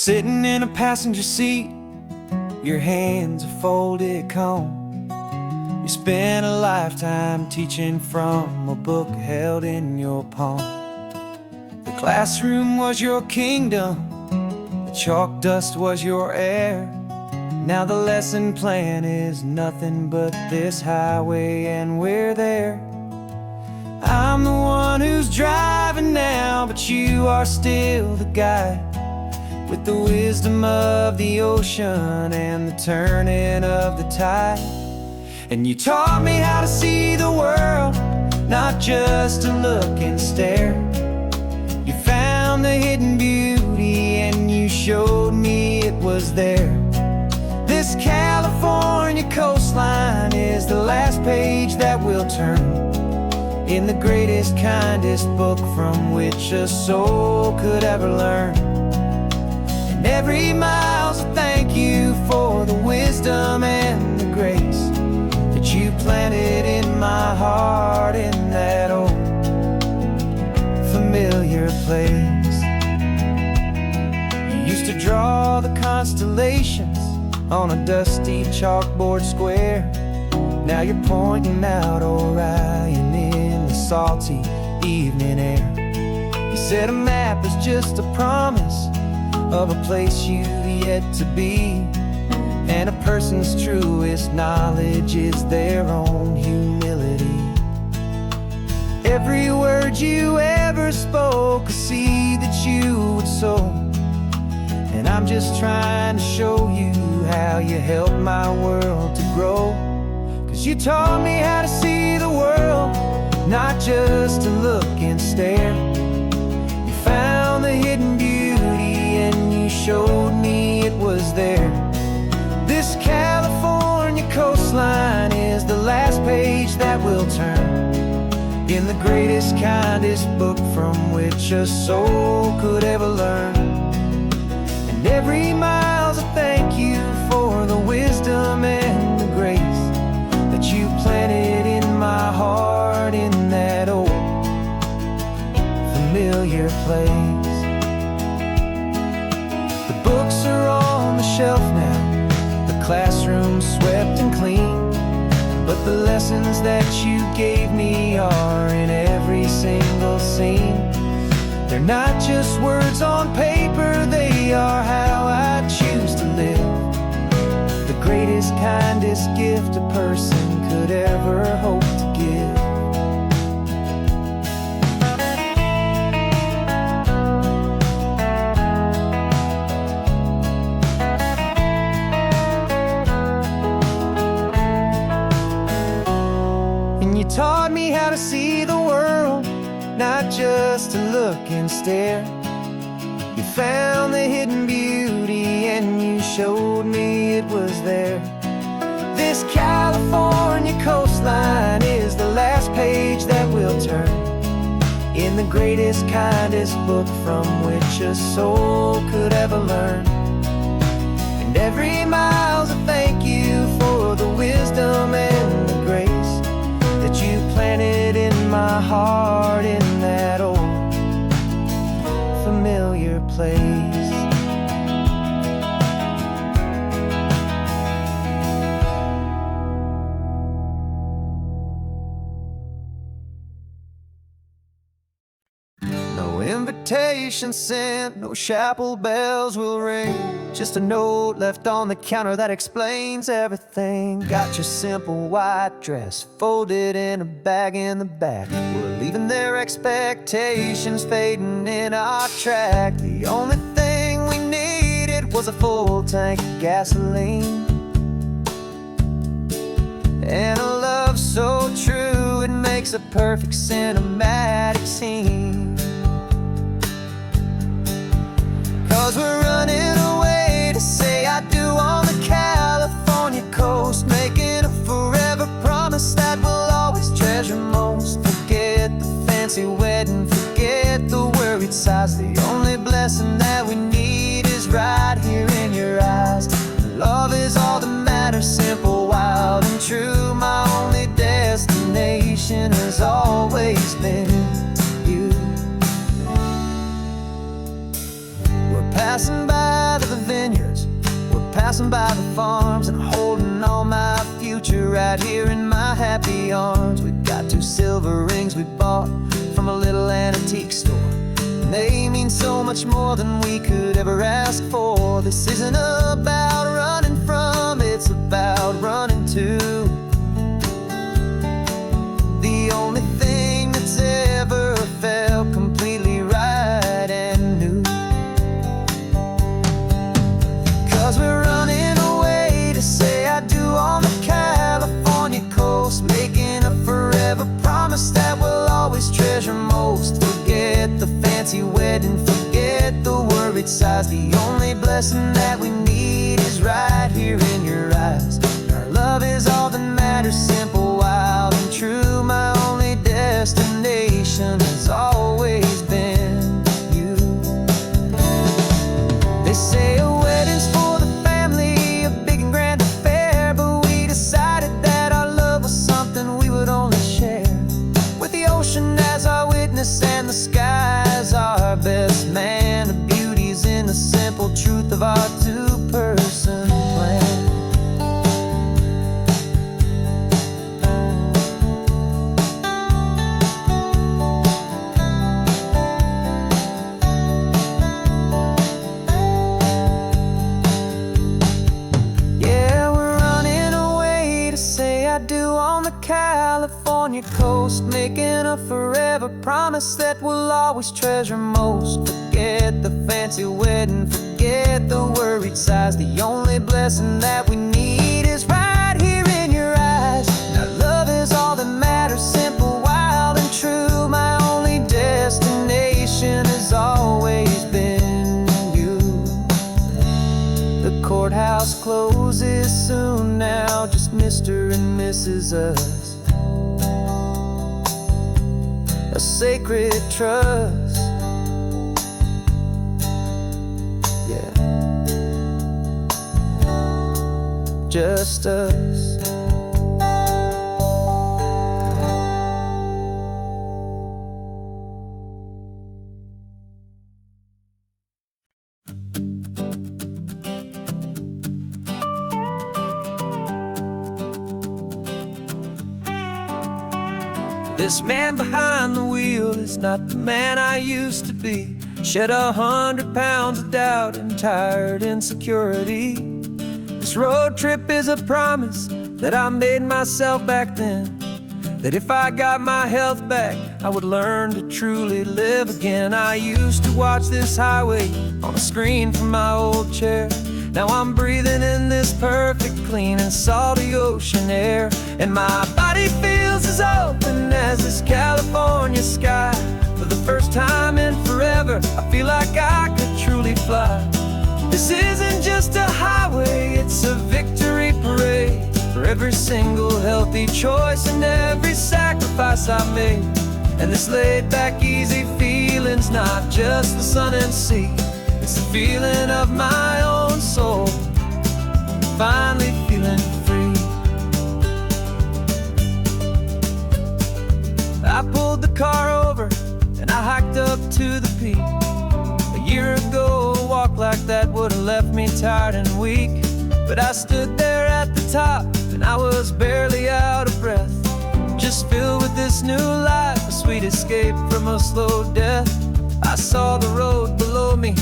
Sitting in a passenger seat, your hands are folded calm. You spent a lifetime teaching from a book held in your palm. The classroom was your kingdom, the chalk dust was your air. Now the lesson plan is nothing but this highway and we're there. I'm the one who's driving now, but you are still the guide, with the wisdom of the ocean and the turning of the tide. And you taught me how to see the world, not just to look and stare. You found the hidden beauty and you showed me it was there. This California coastline is the last page that we'll turn in the greatest, kindest book from which a soul could ever learn. And every mile's a thank you for the wisdom and the grace that you planted in my heart in that old familiar place. You used to draw the constellations on a dusty chalkboard square. Now you're pointing out Orion in the salty evening air. You said a map is just a promise of a place you've yet to be, and a person's truest knowledge is their own humility. Every word you ever spoke, a seed that you would sow, and I'm just trying to show you how you helped my world to grow. 'Cause you taught me how to see the world, not just to look and stare. You found the hidden beauty and you showed me it was there. This California coastline is the last page that we'll turn in the greatest, kindest book from which a soul could ever learn. And every mile's a thank you for the wisdom and the grace that you planted in my heart in that old familiar place. The books are on the shelf now, the classroom swept and clean, but the lessons that you gave me are in every single scene. They're not just words on paper, they are how I choose to live. The greatest, kindest gift a person could ever hope to give. And you taught me how to see the world, not just to look and stare. You found the hidden beauty and you showed me it was there. This California coastline is the last page that we'll turn in the greatest, kindest book from which a soul could ever learn. And every mile's a thank you for the wisdom and the grace that you planted in my heart in that old familiar place. No invitation sent, no chapel bells will ring, just a note left on the counter that explains everything. Got your simple white dress folded in a bag in the back. We're leaving their expectations fading in our track. The only thing we needed was a full tank of gasoline, and a love so true it makes a perfect cinematic scene. 'Cause we're running away to say I do on the California coast, making a forever promise that we'll always treasure most. Forget the fancy wedding, forget the worried sighs. The only blessing that we need is right here in your eyes. Love is all that matters, simple, wild, and true. My only destination has always been you. Passing by passing by the farms and holding all my future right here in my happy arms. We've got 2 silver rings we bought from a little antique store, and they mean so much more than we could ever ask for. This isn't about running from, it's about running to the only thing that's ever felt completely right and new. 'Cause we're running away to say I do on the California coast, making a forever promise that we'll always treasure most. Forget the fancy wedding, forget the worried sighs. The only blessing that we need is right here in your eyes. Our love is all that matters, simple, wild, and true. My only destination has always been you. They say a wedding's for the family, a big and grand affair, but we decided that our love was something we would only share with the ocean as our witness and the sky as our best man. The beauty's in the simple truth of our 2-person plan. California coast, making a forever promise that we'll always treasure most. Forget the fancy wedding, forget the worried sighs. The only blessing that we need is right here in your eyes. Now love is all that matters, simple, wild, and true. My only destination has always been you. The courthouse closes soon now, just Mr. and Mrs. Us. A sacred trust, yeah, just us. This man behind the wheel is not the man I used to be. Shed 100 pounds of doubt and tired insecurity. This road trip is a promise that I made myself back then, that if I got my health back, I would learn to truly live again. I used to watch this highway on a screen from my old chair. Now I'm breathing in this perfect, clean and salty ocean air, and my body feels as open as this California sky. For the first time in forever, I feel like I could truly fly. This isn't just a highway, it's a victory parade for every single healthy choice and every sacrifice I made. And this laid back, easy feeling's not just the sun and sea, it's the feeling of my own soul, finally feeling free. I pulled the car over and I hiked up to the peak. A year ago, a walk like that would have left me tired and weak, but I stood there at the top and I was barely out of breath, just filled with this new life, a sweet escape from a slow death. I saw the road below me,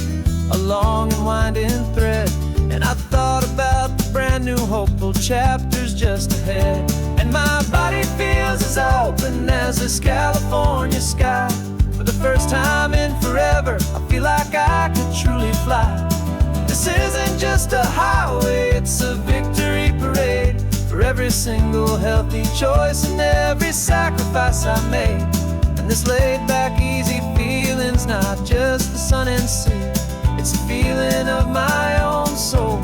a long and winding thread, and I thought about the brand new hopeful chapters just ahead. And my body feels as open as this California sky. For the first time in forever, I feel like I could truly fly. This isn't just a highway, it's a victory parade for every single healthy choice and every sacrifice I made. And this laid back, easy feeling's not just the sun and sea, it's a feeling of my own soul,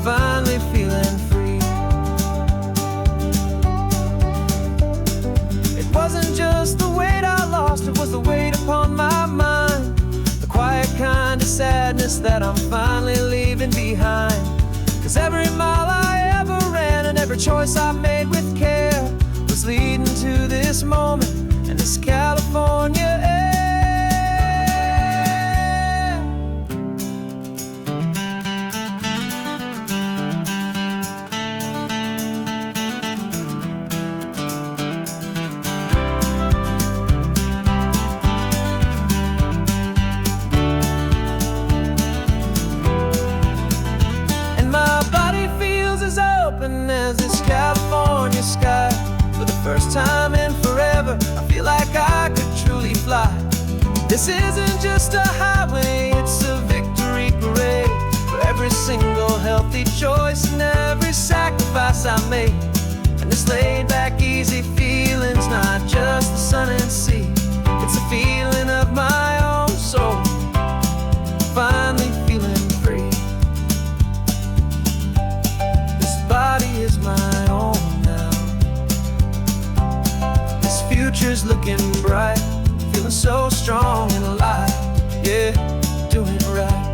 finally feeling free. It wasn't just the weight I lost, it was the weight upon my mind, the quiet kind of sadness that I'm finally leaving behind. 'Cause every mile I ever ran and every choice I made with care was leading to this moment and this California air. This isn't just a highway, it's a victory parade for every single healthy choice and every sacrifice I made. And this laid back easy feeling's not just the sun and sea, it's a feeling of my own soul, finally feeling free. This body is my own now, this future's looking bright, feeling so strong and alive, yeah, doing it right.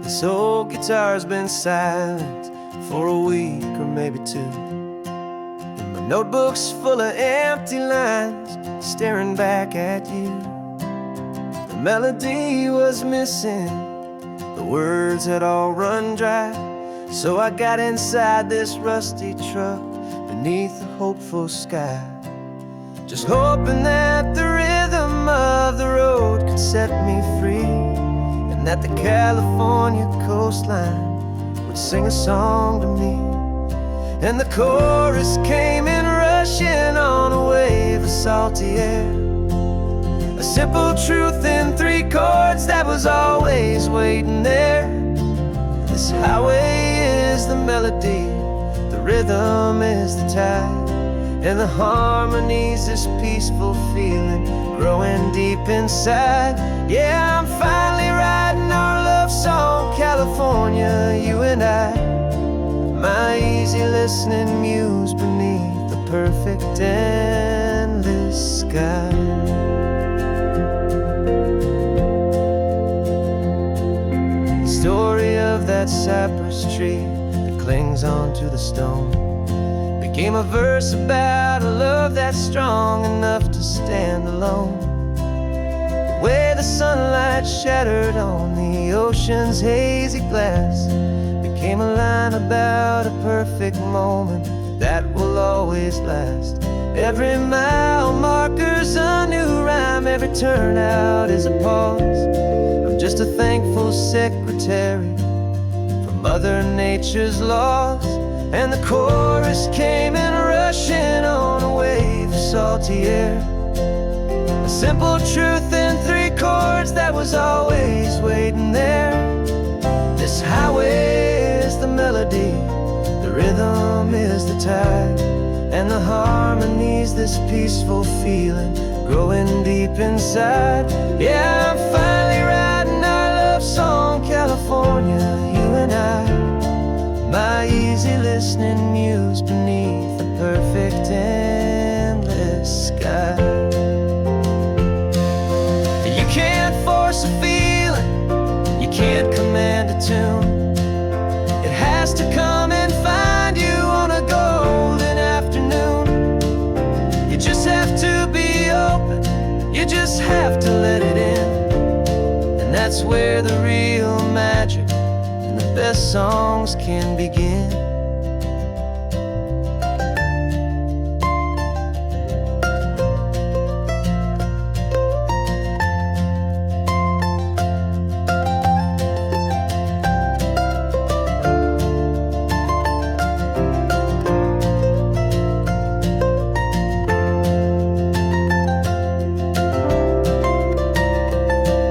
This old guitar's been silent for a week or maybe two, and my notebook's full of empty lines staring back at you. The melody was missing, the words had all run dry, so I got inside this rusty truck beneath a hopeful sky, just hoping that the rhythm of the road could set me free, and that the California coastline would sing a song to me. And the chorus came in rushing on a wave of salty air, a simple truth in 3 chords that was always waiting there. This highway is the melody, the rhythm is the tide, and the harmony's this peaceful feeling growing deep inside. Yeah, I'm finally writing our love song, California, you and I, my easy listening muse beneath the perfect endless sky. The story of that cypress tree that clings onto the stone became a verse about a love that's strong enough to stand alone. The way the sunlight shattered on the ocean's hazy glass became a line about a perfect moment that will always last. Every mile marker's a new rhyme, every turnout is a pause. I'm just a thankful secretary for Mother Nature's laws. And the chorus came in rushing on a wave of salty air, a simple truth in 3 chords that was always waiting there. This highway is the melody, the rhythm is the tide, and the harmony's this peaceful feeling growing deep inside. Yeah, I'm finally writing our love song, California, you and I, my easy listening muse beneath the perfect endless sky. You can't force a feeling, you can't command a tune, it has to come and find you on a golden afternoon. You just have to be open, you just have to let it in, and that's where the real magic, the best songs can begin.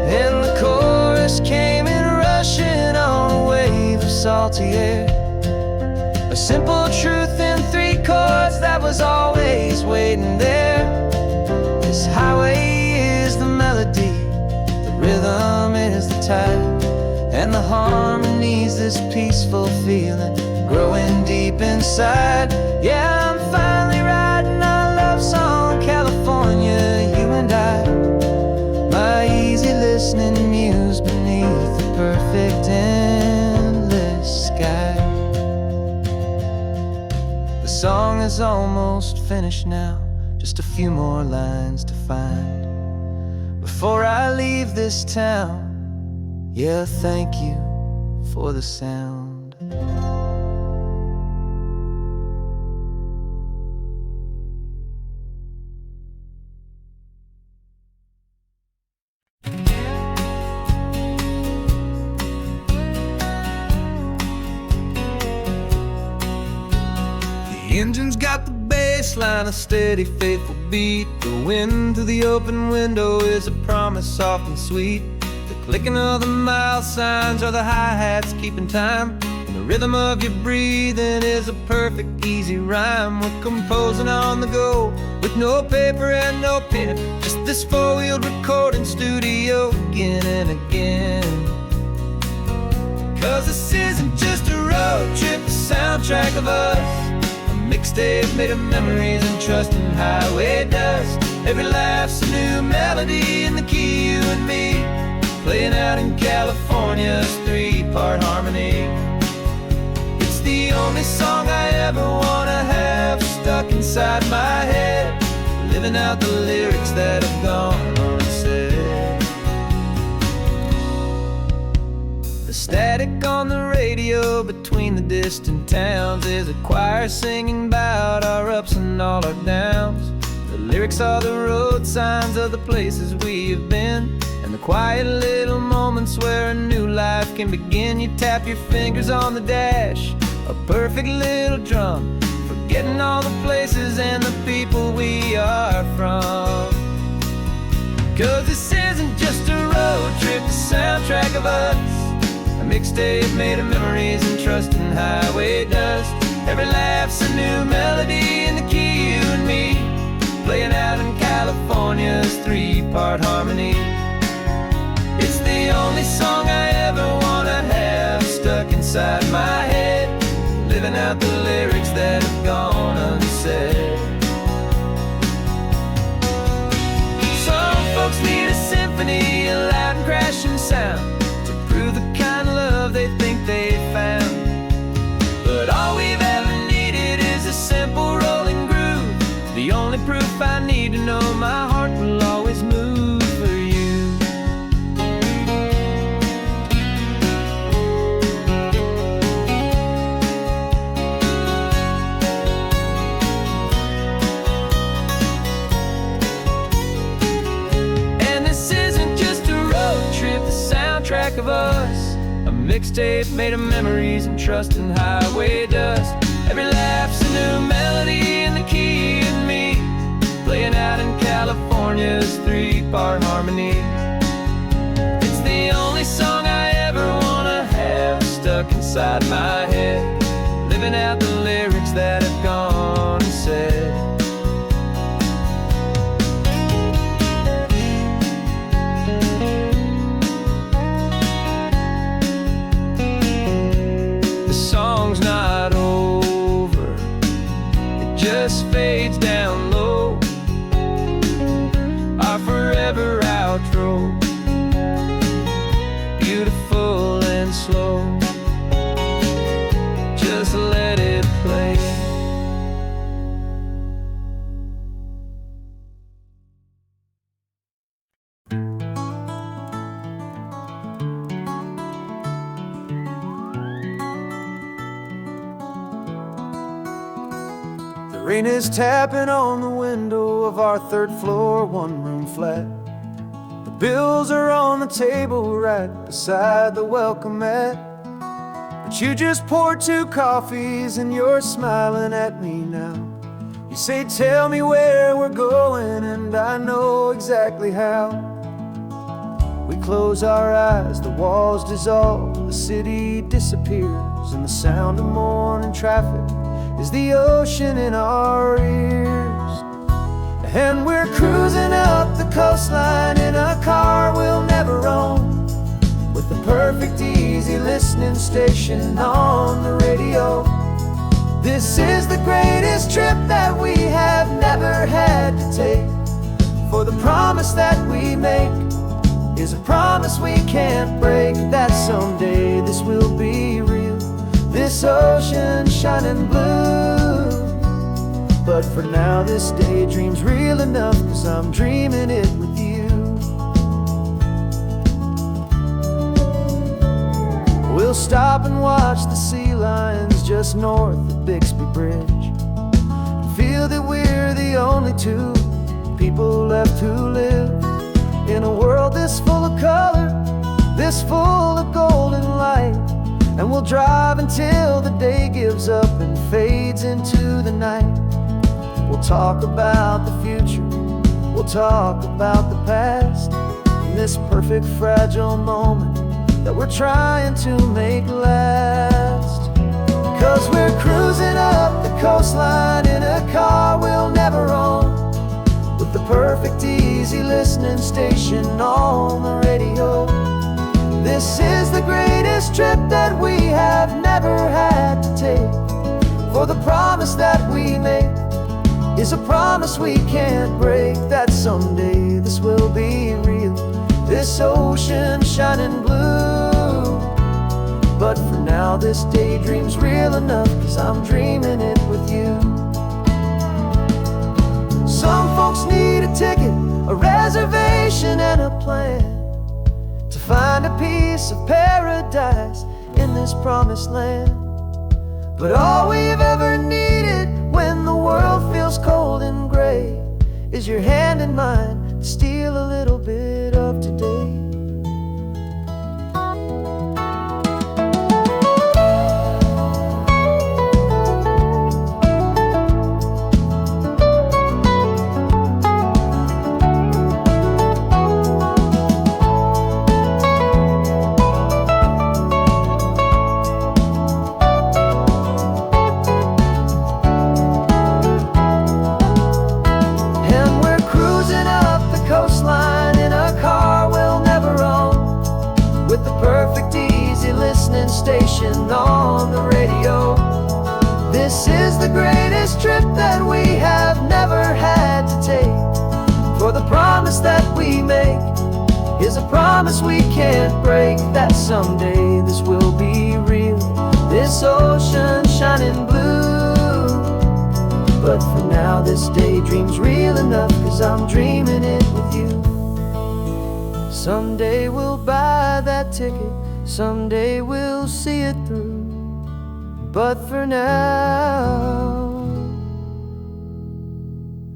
And the chorus came in rushing on a wave of salty air, a simple truth in 3 chords that was always waiting there. This highway is the melody, the rhythm is the tide, and the harmony's this peaceful feeling growing deep inside. Yeah, I'm finally writing our love song, California, you and I, my easy listening muse beneath the perfect endless sky. The song is almost finished now, just a few more lines to find before I leave this town. Yeah, thank you for the sound. engine's got the bass line, a steady, faithful beat. The wind through the open window is a promise soft and sweet. The clicking of the mile signs are the hi-hats keeping time. And the rhythm of your breathing is a perfect, easy rhyme. We're composing on the go with no paper and no pen, just this four-wheeled recording studio again and again. 'Cause this isn't just a road trip, the soundtrack of us, a mixtape made of memories and trust in highway dust. Every laugh's a new melody in the key, you and me, playing out in California's three-part harmony. It's the only song I ever wanna have stuck inside my head, living out the lyrics that have gone unsaid. The static on the radio between the distant towns is a choir singing about our ups and all our downs. The lyrics are the road signs of the places we have been, and the quiet little moments where a new life can begin. You tap your fingers on the dash, a perfect little drum, forgetting all the places and the people we are from. 'Cause this isn't just a road trip, the soundtrack of us, a mixtape made of memories and trust in highway dust. Every laugh's a new melody in the key, you and me, playing out in California's three-part harmony. It's the only song I ever wanna have stuck inside my head, living out the lyrics that have gone unsaid. Some folks need a symphony, a loud and crashing sound, to prove the kind of love they think they found. But all we've ever needed is a simple rolling groove, the only proof I need to know my heart will always move for you. And this isn't just a road trip, the soundtrack of us, a mixtape made of memories and trust in highway dust. Every laugh's a new melody in the key, and me, playing out in California's three-part harmony. It's the only song I ever wanna have stuck inside my head, living out the lyrics that have gone unsaid. The song's not over, it just fades down low, our forever outro, beautiful and slow. Just let it play. The rain is tapping on the window of our third floor, one-room flat. The bills are on the table right beside the welcome mat. But you just poured 2 coffees and you're smiling at me now. You say, tell me where we're going, and I know exactly how. We close our eyes, the walls dissolve, the city disappears, and the sound of morning traffic is the ocean in our ears. And we're cruising up the coastline in a car we'll never own, with the perfect easy listening station on the radio. This is the greatest trip that we have never had to take, for the promise that we make is a promise we can't break, that someday this will be real, this ocean shining blue. But for now this daydream's real enough, 'cause I'm dreaming it with you. We'll stop and watch the sea lions just north of Bixby Bridge, and feel that we're the only 2 people left who live in a world this full of color, this full of golden light. And we'll we'll drive until the day gives up and fades into the night. We'll talk about the future, we'll talk about the past, in this perfect fragile moment that we're trying to make last. 'Cause we're cruising up the coastline in a car we'll never own, with the perfect easy listening station on the radio. This is the greatest trip that we have never had to take, for the promise that we make is a promise we can't break, that someday this will be real, this ocean shining blue. But for now this daydream's real enough, 'cause I'm dreaming it with you. Some folks need a ticket, a reservation and a plan, to find a piece of paradise in this promised land. But all we've ever needed when the world feels cold and gray is your hand in mine to steal a little bit of today. Station on the radio. This is the greatest trip that we have never had to take, for the promise that we make is a promise we can't break, that someday this will be real, this ocean shining blue. But for now this daydream's real enough, 'cause I'm dreaming it with you. Someday we'll buy that ticket, someday we'll see it through, but for now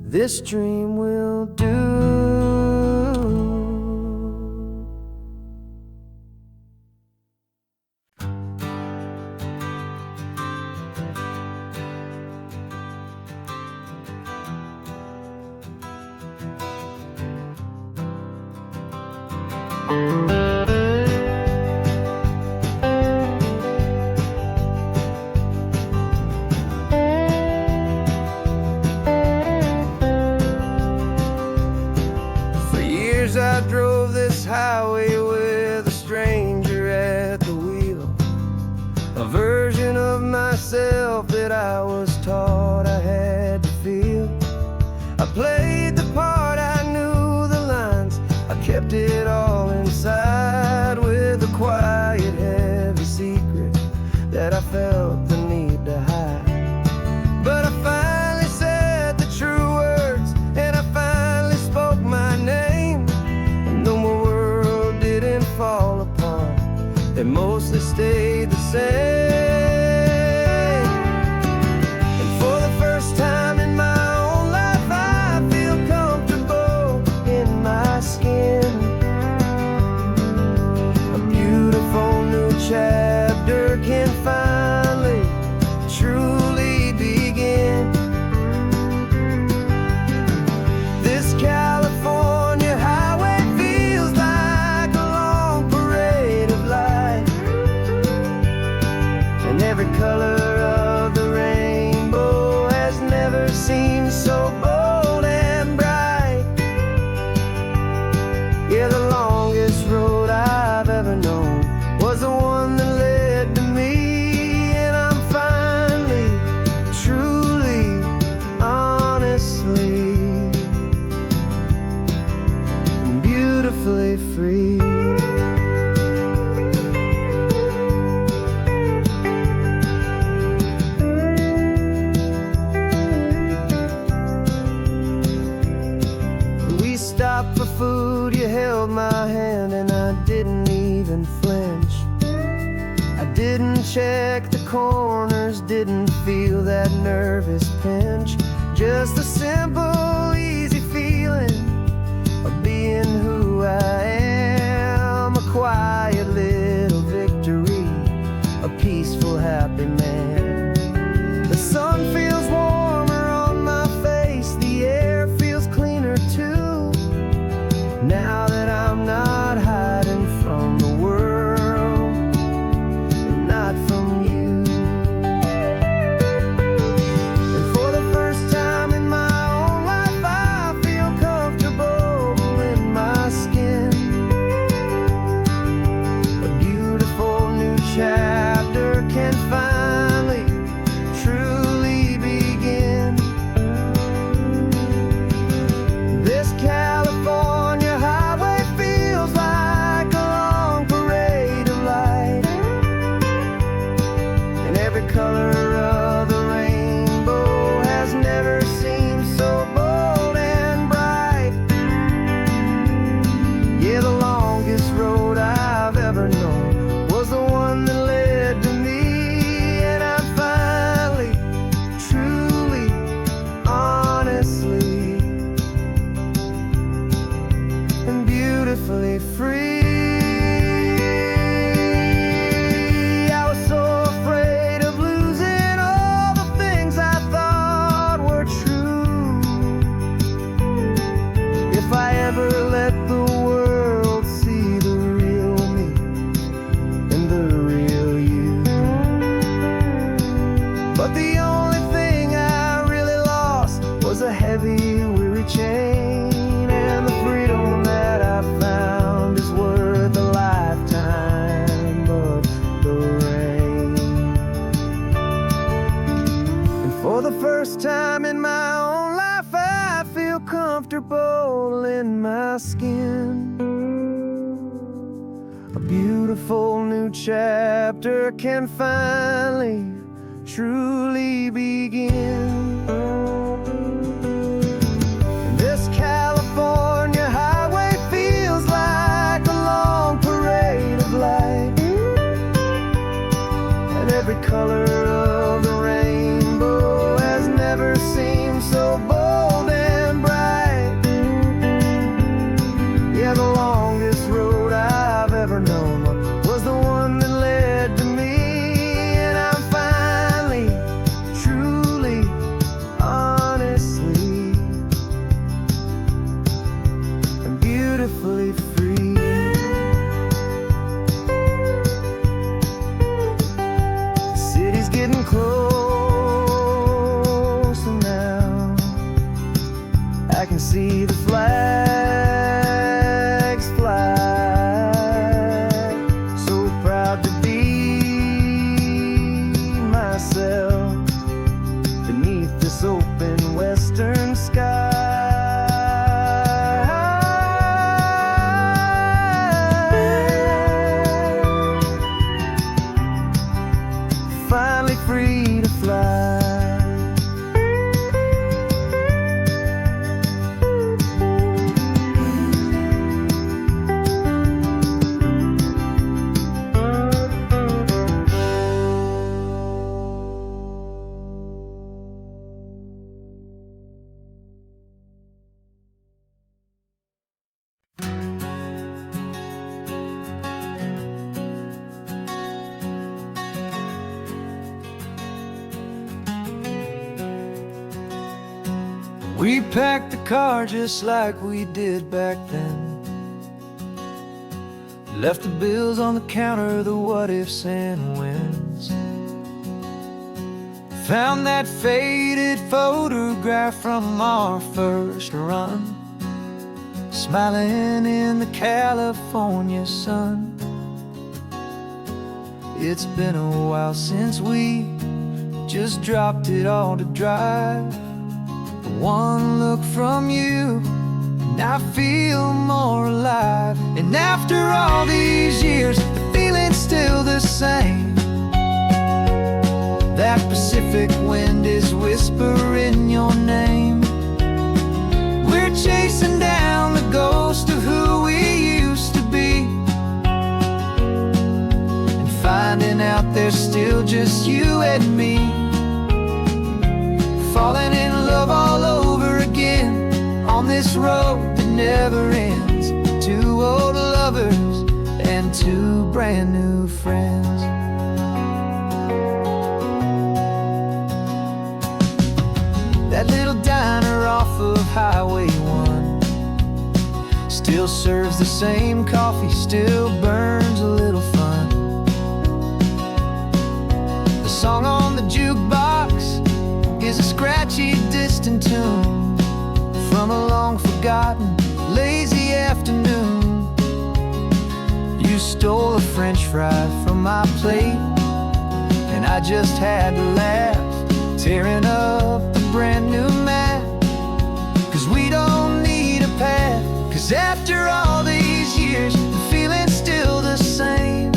this dream will do. I drove this highway with a stranger at the wheel, a version of myself that I was taught I had to feel. I played the part, I knew the lines, I kept it all inside, with a quiet, heavy secret that I felt the need to hide. But I finally said the true words, and I finally spoke my name. Fall apart, they mostly stayed the same. And for the first time in my own life, I feel comfortable in my skin. A beautiful new chapter can finally truly begin. This California highway feels like a long parade of light, and every color of the rainbow has never seemed so bold and bright. Yeah, the longest road I've ever known was the one that led to me, and I'm finally, truly, honestly, beautifully free. We stopped for food, you held my hand, and I didn't even flinch. I didn't check the corners, didn't feel that nervous pinch. Just a simple, easy feeling of being who I am. A quiet little victory, a peace free. I was so afraid of losing all the things I thought were true. If I ever let the world see the real me and the real you. But the only thing I really lost was a heavy, weary chain, and the freedom that I found is worth a lifetime of the rain. And for the first time in my own life, I feel comfortable in my skin. A beautiful new chapter can finally, truly begin. This California highway feels like a long parade of light, and every color of the rainbow has never seemed so bold and bright. Yeah, the longest road I've ever known was the one that led to me, and I'm finally, truly, honestly, and beautifully free. The city's getting closer now. I can see the flags fly. So proud to be myself beneath this open western sky. Finally free to fly. We packed the car just like we did back then. Left the bills on the counter, the what ifs and whens. Found that faded photograph from our first run, smiling in the California sun. It's been a while since we just dropped it all to drive. One look from you, and I feel more alive. And after all these years, the feeling's still the same. That Pacific wind is whispering your name. We're chasing down the ghost of who we used to be, and finding out there's still just you and me. Falling in love all over again on this road that never ends. Two old lovers and two brand new friends. That little diner off of Highway 1 still serves the same coffee, still burns a little fun. The song on the jukebox is a scratchy, distant tune from a long-forgotten, lazy afternoon. You stole a French fry from my plate, and I just had to laugh, tearing up the brand new map. 'Cause we don't need a path, 'cause after all these years, the feeling's still the same.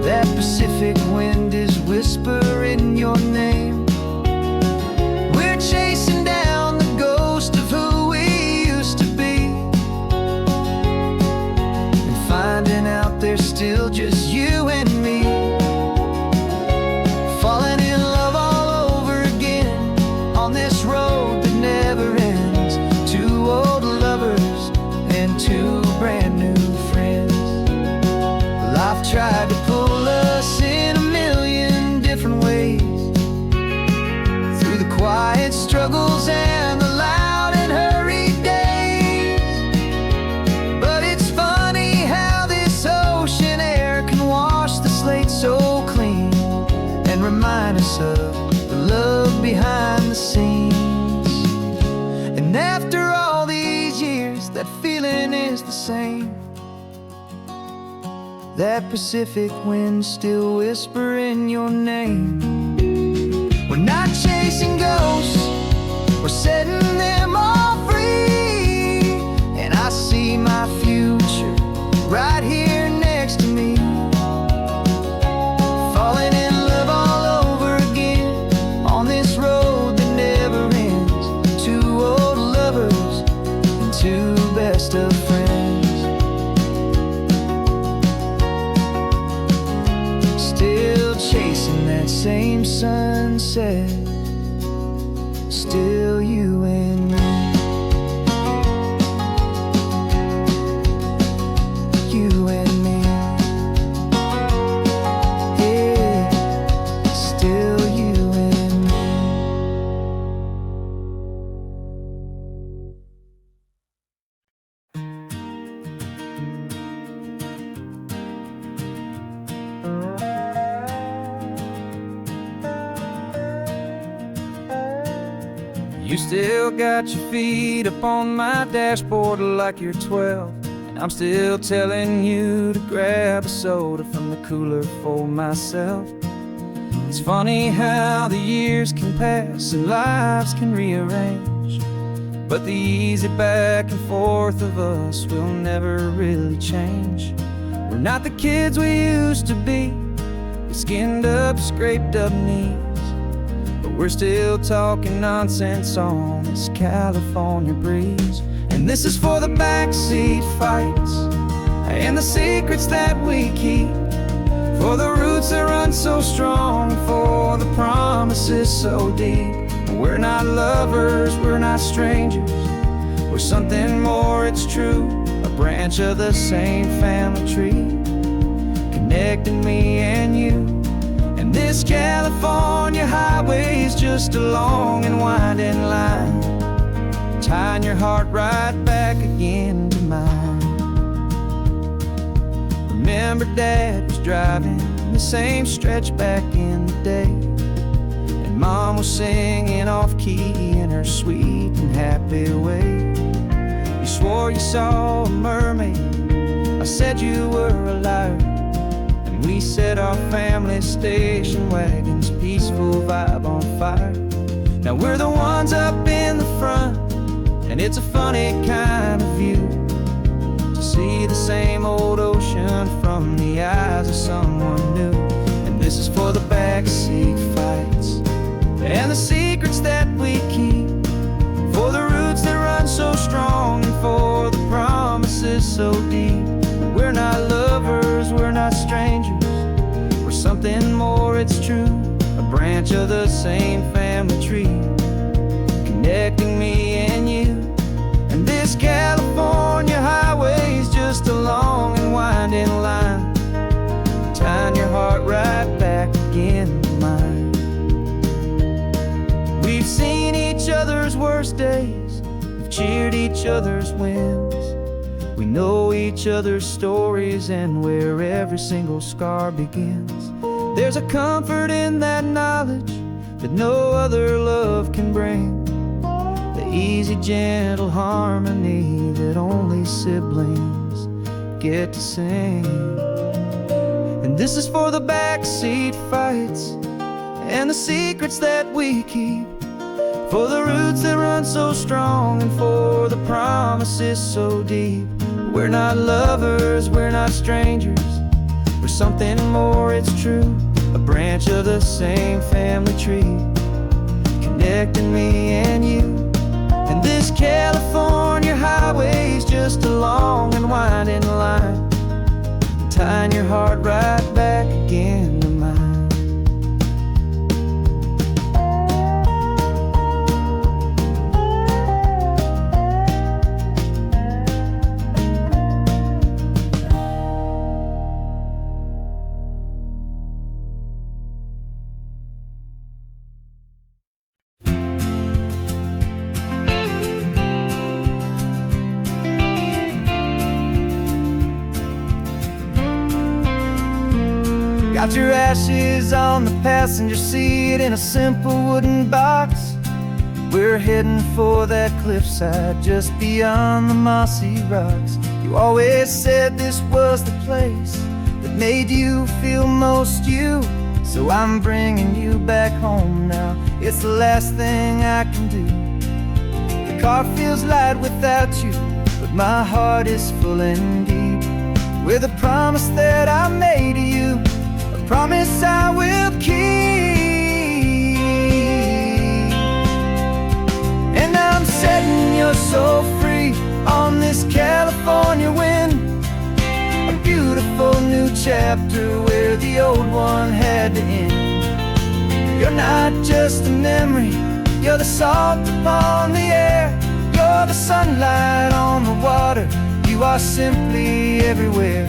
That Pacific wind is whispering your name. We're chasing down the ghost of who we used to be, and finding out there's still just you and me. Falling in love all over again on this road that never ends. Two old lovers and two feeling is the same. That Pacific wind still whispering your name. We're not chasing ghosts, we're setting them all free. And I see my future right here next to me, falling in love all over again on this road that never ends. Two old lovers and two best of friends, still chasing that same sunset. Still you and me, you and me, yeah, still you and me. You still got your feet up on my dashboard like you're 12, and I'm still telling you to grab a soda from the cooler for myself. It's funny how the years can pass and lives can rearrange, but the easy back and forth of us will never really change. We're not the kids we used to be, with skinned up, scraped up knees, but we're still talking nonsense on this California breeze. And this is for the backseat fights and the secrets that we keep, for the roots that run so strong, for the promises so deep. We're not lovers, we're not strangers, we're something more, it's true. A branch of the same family tree, connecting me and you. And this California highway is just a long and winding line, tying your heart right back again to mine. Remember Dad was driving the same stretch back in the day, and Mom was singing off-key in her sweet and happy way. You swore you saw a mermaid, I said you were a liar, and we set our family station wagon's peaceful vibe on fire. Now we're the ones up in the front, and it's a funny kind of view to see the same old ocean from the eyes of someone new. And this is for the backseat fights and the secrets that we keep, for the roots that run so strong, and for the promises so deep. We're not lovers, we're not strangers, we're something more, it's true. A branch of the same family tree, connecting me and you. And this California highway is just a long and winding line, tying your heart right back again to mine. We've seen each other's worst days, we've cheered each other's wins, we know each other's stories and where every single scar begins. There's a comfort in that knowledge that no other love can bring, the easy, gentle harmony that only siblings get to sing. And this is for the backseat fights and the secrets that we keep, for the roots that run so strong, and for the promises so deep. We're not lovers, we're not strangers, we're something more, it's true. A branch of the same family tree, connecting me and you. And this California highway is just a long and winding line, tying your heart right back again to mine. Got your ashes on the passenger seat in a simple wooden box. We're heading for that cliffside just beyond the mossy rocks. You always said this was the place that made you feel most you. So I'm bringing you back home now. It's the last thing I can do. The car feels light without you, but my heart is full and deep with a promise that I made to you, a promise I will keep. And I'm setting your soul free on this California wind, a beautiful new chapter where the old one had to end. You're not just a memory, you're the salt upon the air, you're the sunlight on the water, you are simply everywhere.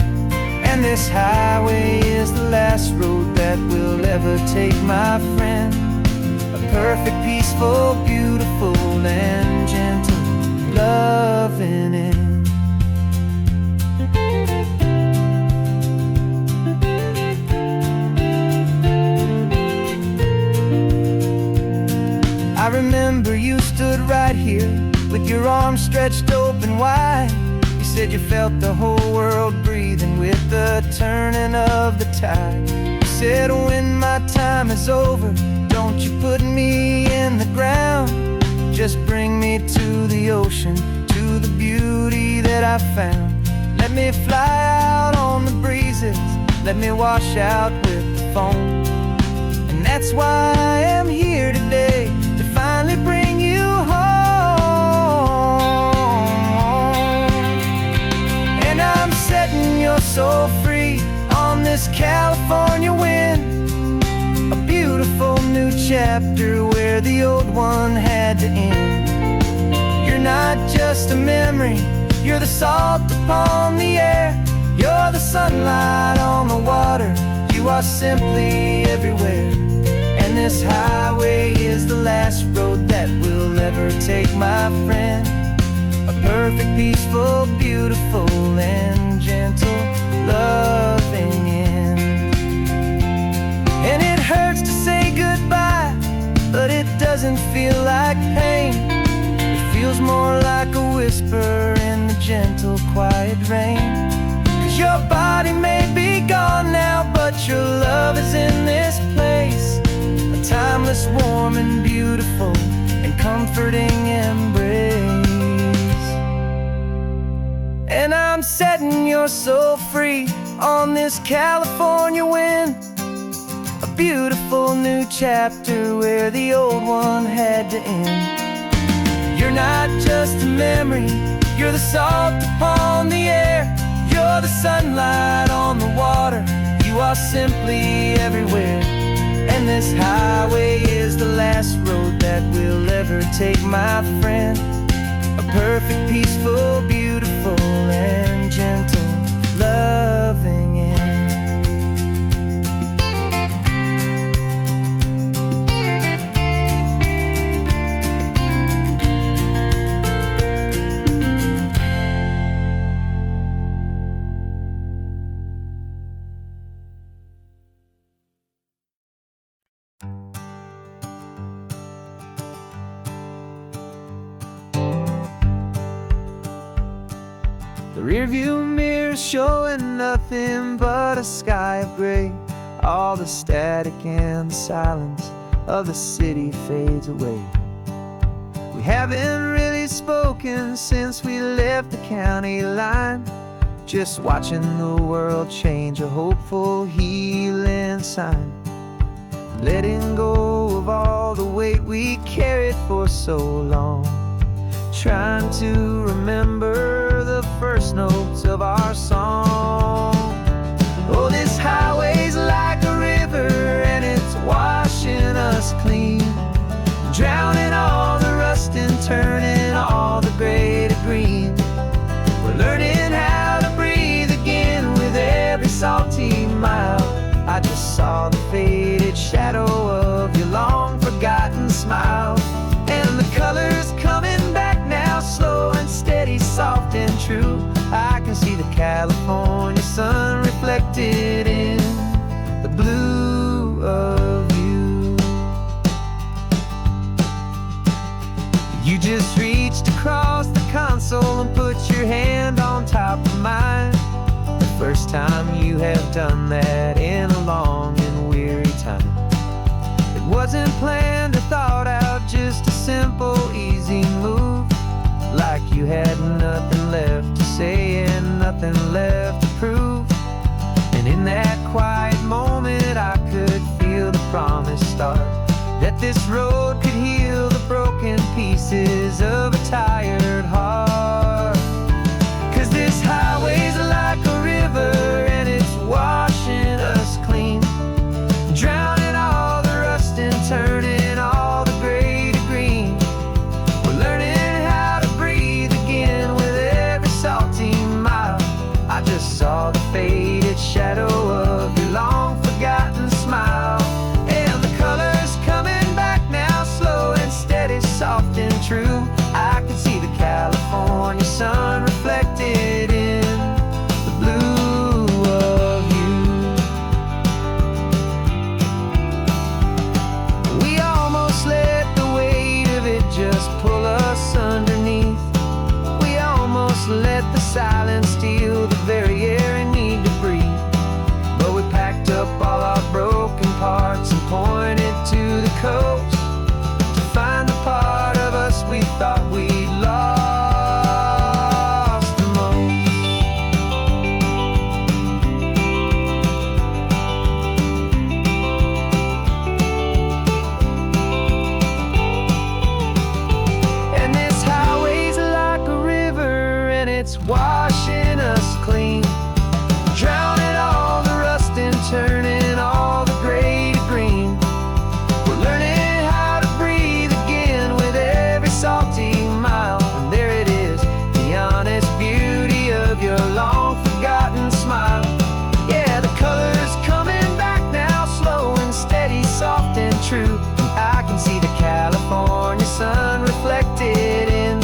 And this highway is the last road that we'll ever take, my friend. A perfect, peaceful, beautiful, and gentle, loving end. I remember you stood right here with your arms stretched open wide. You said you felt the whole world breathing with the turning of the tide. You said when my time is over, don't you put me in the ground, just bring me to the ocean, to the beauty that I found. Let me fly out on the breezes, let me wash out with the foam. And that's why I am here today, to finally bring you home. And I'm setting your soul free on this California wind, a beautiful new chapter where the old one had to end. You're not just a memory, you're the salt upon the air, you're the sunlight on the water, you are simply everywhere. And this highway is the last road that we'll ever take, my friend. A perfect, peaceful, beautiful, and gentle, loving end. And it hurts to say goodbye, but it doesn't feel like pain. It feels more like a whisper in the gentle, quiet rain. 'Cause your body may be gone now, but your love is in this place, a timeless, warm, and beautiful, and comforting embrace. And I'm setting your soul free on this California wind, a beautiful new chapter where the old one had to end. You're not just a memory, you're the salt upon the air, you're the sunlight on the water, you are simply everywhere. And this highway is the last road that we'll ever take, my friend. A perfect, peaceful, beautiful, and gentle, loving end. The rearview mirror showing nothing but a sky of gray. All the static and the silence of the city fades away. We haven't really spoken since we left the county line, just watching the world change, a hopeful healing sign. Letting go of all the weight we carried for so long, trying to remember the first notes of our song. Oh, this highway's like a river and it's washing us clean, drowning all the rust and turning all the gray to green. We're learning how to breathe again with every salty mile. I just saw the faded shadow of your long forgotten smile, and the colors coming back now, slow and steady, soft and true. I can see the California sun time you have done that in a long and weary time. It wasn't planned or thought out, just a simple, easy move. Like you had nothing left to say and nothing left to prove. And in that quiet moment I could feel the promise start, that this road could heal the broken pieces of a tired heart. 'Cause this highway's like a river and it's washing us clean, drowning all the rust and turning all the gray to green. We're learning how to breathe again with every salty mile. I just saw the faded shadow of your long forgotten smile, and the colors coming back now, slow and steady, soft and true. I can see the California sun reflected in the blue of you. We almost let the weight of it just pull us underneath. We almost let the silence steal the very air and need to breathe. But we packed up all our broken parts and pointed to the coast to find the part of us we thought we'd lost the most. And this highway's like a river and it's washing us clean, drowning all the rust and turning all the gray to green. We're learning how to breathe again with every salty mile. And there it is, the honest beauty of your long forgotten smile. Yeah, the colors coming back now, slow and steady, soft and true. I can see the California sun reflected in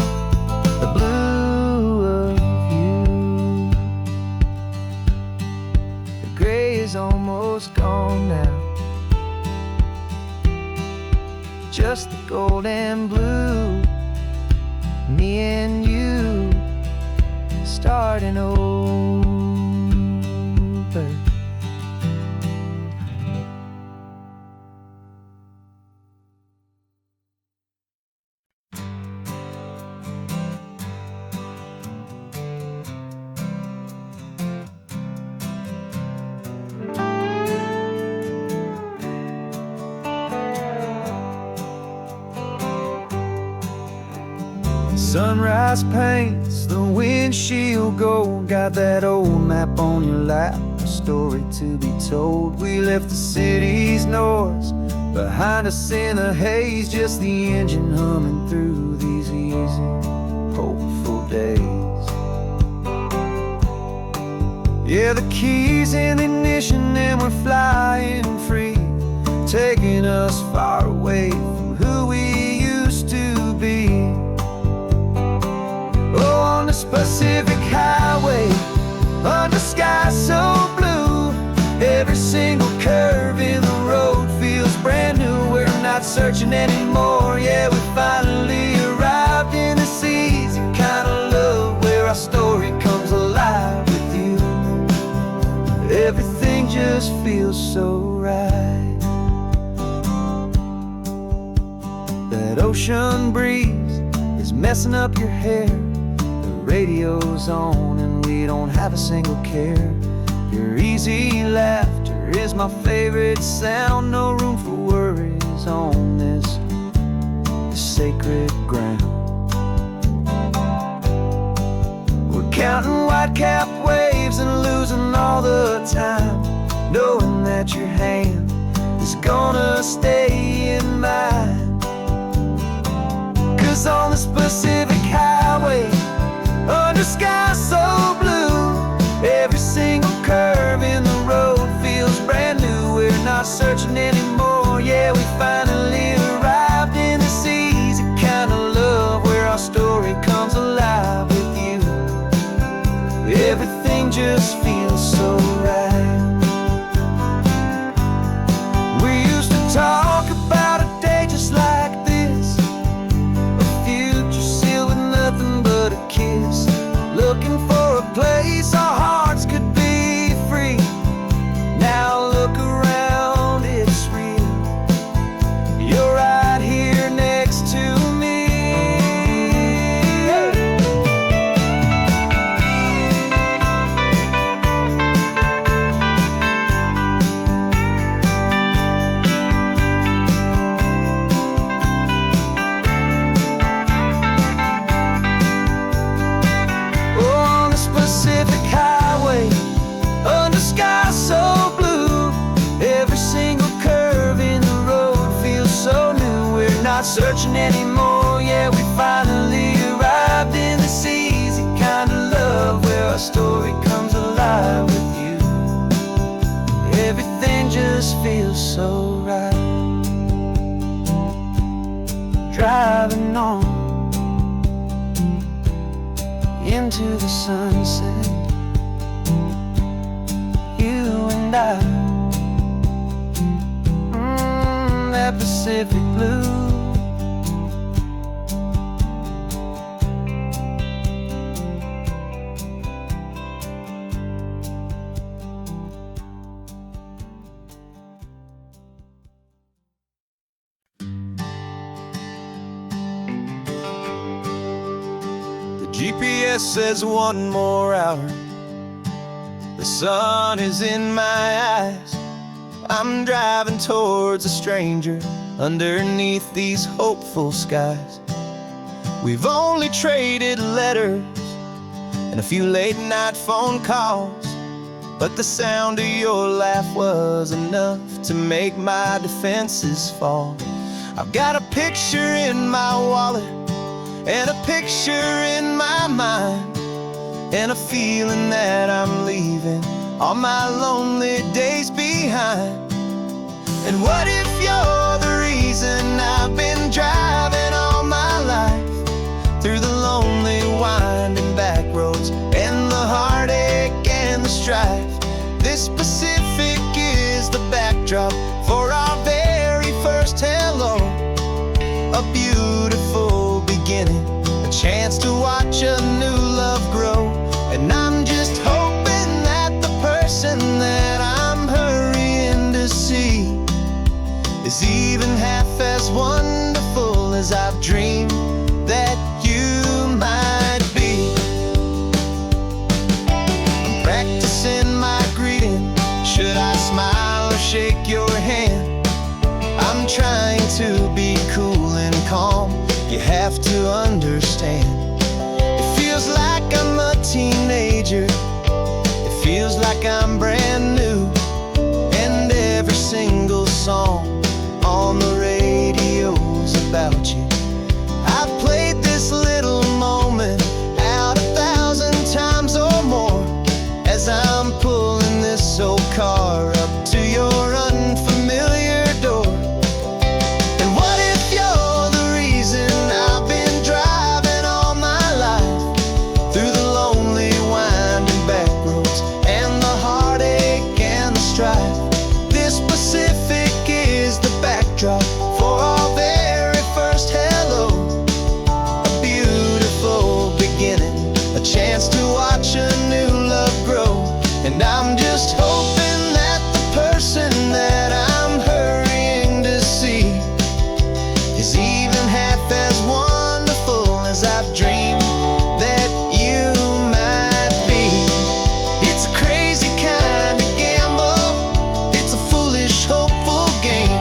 the blue of you. The gray is almost gone now, just the gold and blue. Me and you starting over. Sunrise paints the windshield gold. Got that old map on your lap, a story to be told. We left the city's noise behind us in the haze, just the engine humming through these easy, hopeful days. Yeah, the keys in the ignition and we're flying free, taking us far away from who we used to be. Oh, on this Pacific highway, under sky so blue, every single curve in the road feels brand new. We're not searching anymore, yeah, we finally arrived in this easy kind of love, where our story comes alive with you. Everything just feels so right. That ocean breeze is messing up your hair, radio's on and we don't have a single care. Your easy laughter is my favorite sound. No room for worries on this sacred ground. We're counting white-capped waves and losing all the time, knowing that your hand is gonna stay in mine. 'Cause on this Pacific highway, under sky so blue, every single curve in the road feels brand new. We're not searching anymore, yeah, we finally arrived in this easy kind of love, where our story comes alive with you. Everything just feels so right. We used to talk about a day just like this, a future sealed with nothing but a kiss, looking for a place our hearts could be so right. Driving on into the sunset, you and I, that Pacific blue. GPS says 1 more hour. The sun is in my eyes. I'm driving towards a stranger underneath these hopeful skies. We've only traded letters and a few late night phone calls, but the sound of your laugh was enough to make my defenses fall. I've got a picture in my wallet and a picture in my mind, and a feeling that I'm leaving all my lonely days behind. And what if you're the reason I've been driving all my life, through the lonely winding back roads and the heartache and the strife? This Pacific is the backdrop for our very first hello, a beautiful beginning, a chance to watch a new love grow. And I'm just hoping that the person that I'm hurrying to see is even half as wonderful as I've dreamed that you might be. I'm practicing my greeting. Should I smile or shake your hand? I'm trying to be cool and calm. You have to understand. It feels like I'm a teenager. It feels like I'm brand new. And every single song on the radio's about you. I've played this little moment out 1,000 times or more, as I'm pulling this old car up to your unfamiliar door. And what if you're the reason I've been driving all my life, through the lonely winding back roads and the heartache and the strife? This Pacific is the backdrop for our very first hello, a beautiful beginning, a chance to watch a new love grow. And I'm just hoping that the person that I'm hurrying to see is even half as wonderful as I've dreamed that you might be. It's a crazy kind of gamble, it's a foolish, hopeful game,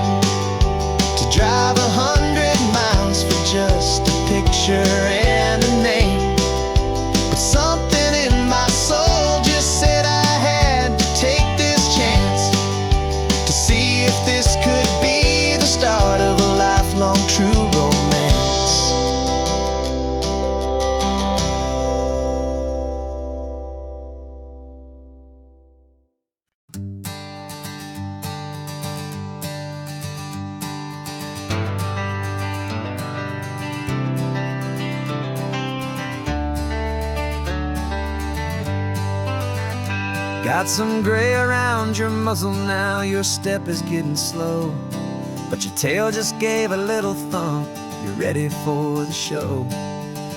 to drive 100 miles for just a picture and a name. But something in my soul just said I had to take this chance, to see if this could be the start of a lifelong true romance. Got some gray around your muzzle now, your step is getting slow, but your tail just gave a little thump, you're ready for the show.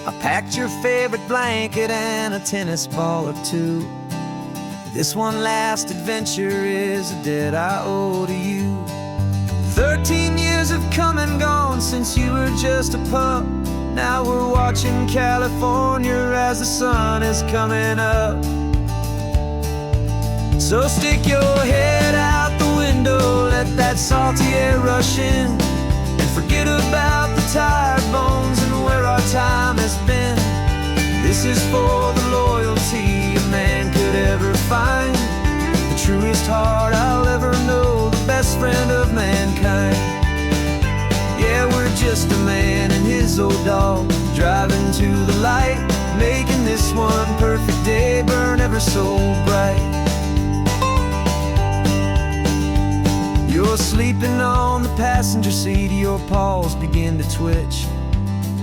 I packed your favorite blanket and a tennis ball or two. This one last adventure is a debt I owe to you. 13 years have come and gone since you were just a pup. Now we're watching California as the sun is coming up. So stick your head out the window, let that salty air rush in, and forget about the tired bones and where our time has been. This is for the loyalty a man could ever find, the truest heart I'll ever know, the best friend of mankind. Yeah, we're just a man and his old dog, driving to the light, making this one perfect day burn ever so bright. Your sleeping on the passenger seat, your paws begin to twitch,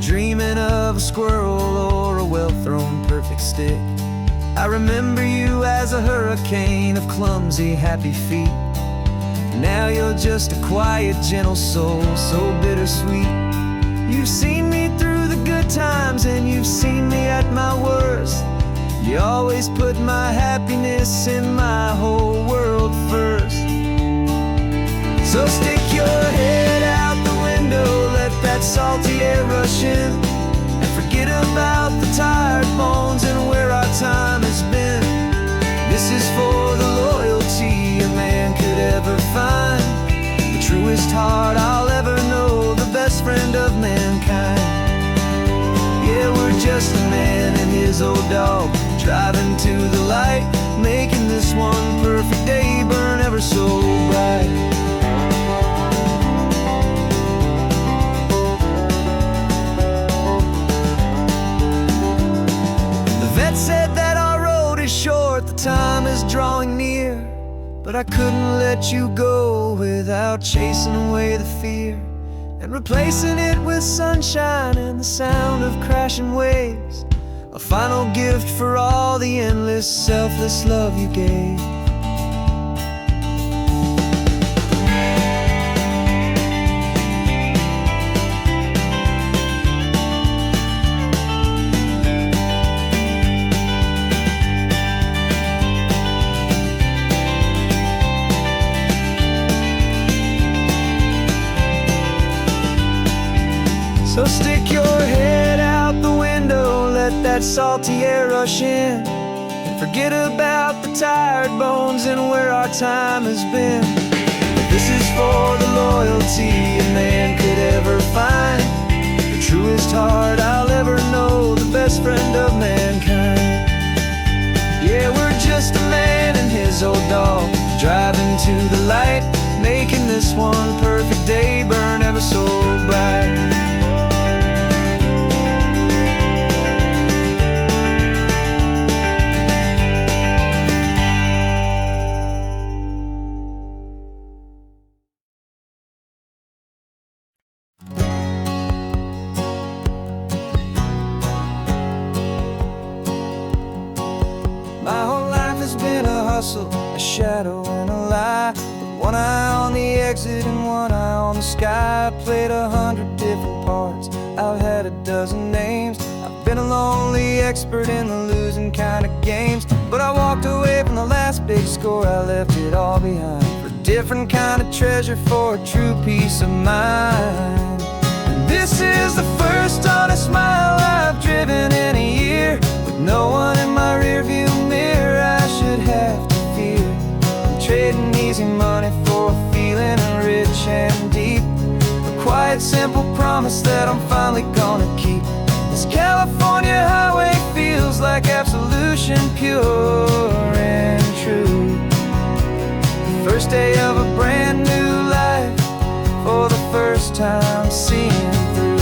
dreaming of a squirrel or a well-thrown perfect stick. I remember you as a hurricane of clumsy, happy feet. Now you're just a quiet, gentle soul, so bittersweet. You've seen me through the good times and you've seen me at my worst. You always put my happiness in my whole world first. So stick your head out the window, let that salty air rush in, and forget about the tired bones and where our time has been. This is for the loyalty a man could ever find, the truest heart I'll ever know, the best friend of mankind. Yeah, we're just a man and his old dog, driving to the light, making this one perfect day burn ever so bright. The vet said that our road is short, the time is drawing near, but I couldn't let you go without chasing away the fear and replacing it with sunshine and the sound of crashing waves. A final gift for all the endless, selfless love you gave. So stick your head out the window, let that salty air rush in, and forget about the tired bones and where our time has been. This is for the loyalty a man could ever find, the truest heart I'll ever know, the best friend of mankind. Yeah, we're just a man and his old dog, driving to the light, making this one perfect day burn ever so bright. My whole life has been a hustle, a shadow and a lie, with one eye on the exit and one eye on the sky. I played 100 different parts, I've had a dozen names. I've been a lonely expert in the losing kind of games, but I walked away from the last big score, I left it all behind for a different kind of treasure, for a true peace of mind. And this is the first honest mile I've driven in a year, with no one in my rearview mirror I should have to fear. I'm trading easy money for a feeling rich and deep, a quiet, simple promise that I'm finally gonna keep. This California highway feels like absolution, pure and true. The first day of a brand new life, for the first time seeing through.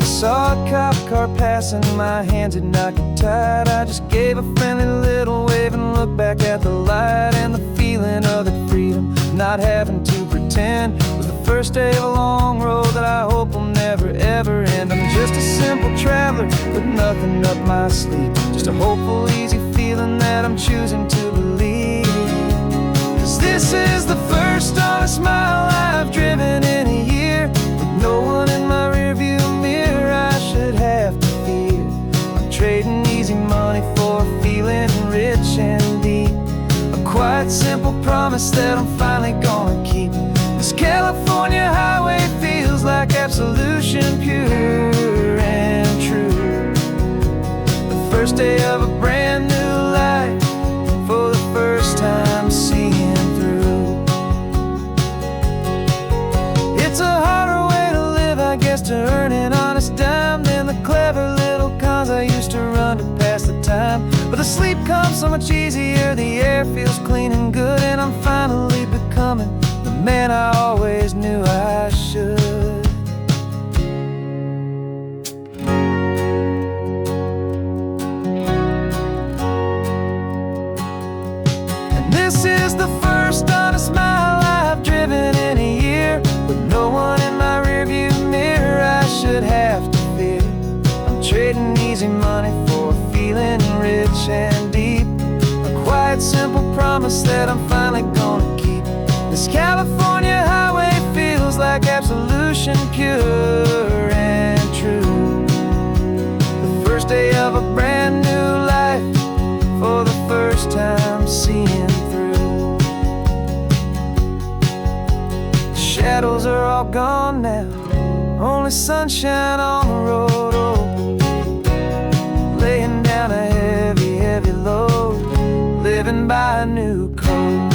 Saw a cop car passing, my hands had not got tied. I just gave a friendly little wave and looked back at the light, and the feeling of the freedom, not having to pretend, was the first day of a long road that I hope will never ever end. I'm just a simple traveler with nothing up my sleeve, just a hopeful, easy feeling that I'm choosing to believe. 'Cause this is the first honest mile I've driven in a year, with no one in my rearview mirror I should have to fear. I'm trading easy money for a feeling rich and deep, a quiet, simple promise that I'm finally gonna keep. This California highway feels like absolution, pure and true. The first day of a brand new life, for the first time seeing through. It's a harder way to live, I guess, to earn an honest dime than the clever little cons I used to run to pass the time. But the sleep comes so much easier, the air feels clean and good, and I'm finally becoming the man I always knew I should. sunshine on the road, oh, laying down a heavy, heavy load, living by a new code.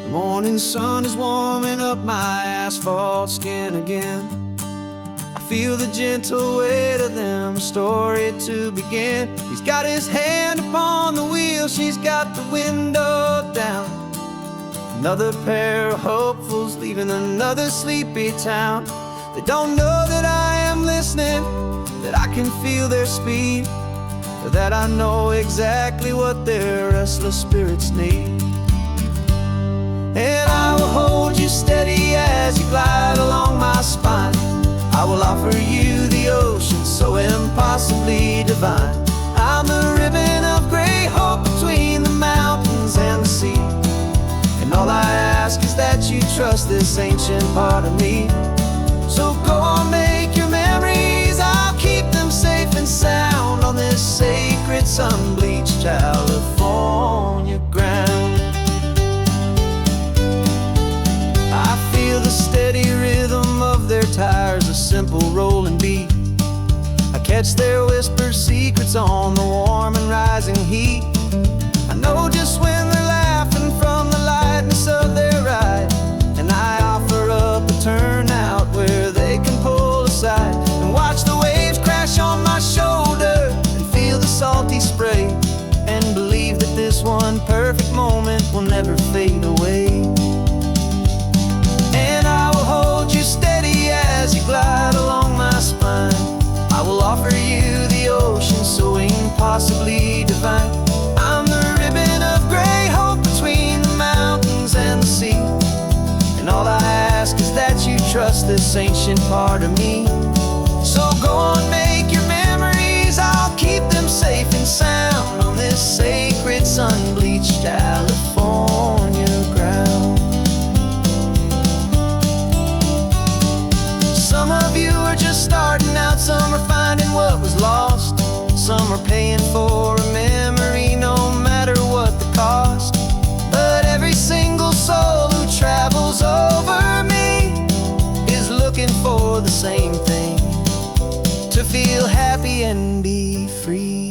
The morning sun is warming up my asphalt skin again. I feel the gentle weight of them, a story to begin. He's got his hand upon the wheel, she's got the window down. Another pair of hopefuls leaving another sleepy town. They don't know that I am listening, that I can feel their speed, or that I know exactly what their restless spirits need. And I will hold you steady as you glide along my spine. I will offer you the ocean so impossibly divine. I'm the ribbon of gray hope between the mountains and the sea. And all I ask is that you trust this ancient part of me. So go on, make your memories, I'll keep them safe and sound on this sacred sun-bleached California ground. The steady rhythm of their tires, a simple rolling beat. I catch their whispered secrets on the warm and rising heat. I know just when they're laughing from the lightness of their ride, and I offer up a turnout where they can pull aside and watch the waves crash on my shoulder and feel the salty spray, and believe that this one perfect moment will never fade away. Hold you steady as you glide along my spine. I will offer you the ocean so impossibly divine. I'm the ribbon of gray hope between the mountains and the sea. And all I ask is that you trust this ancient part of me. So go on, make your memories, I'll keep them safe and sound on this sacred sun-bleached California ground. Some of you are just starting out, some are finding what was lost, some are paying for a memory no matter what the cost. But every single soul who travels over me is looking for the same thing, to feel happy and be free.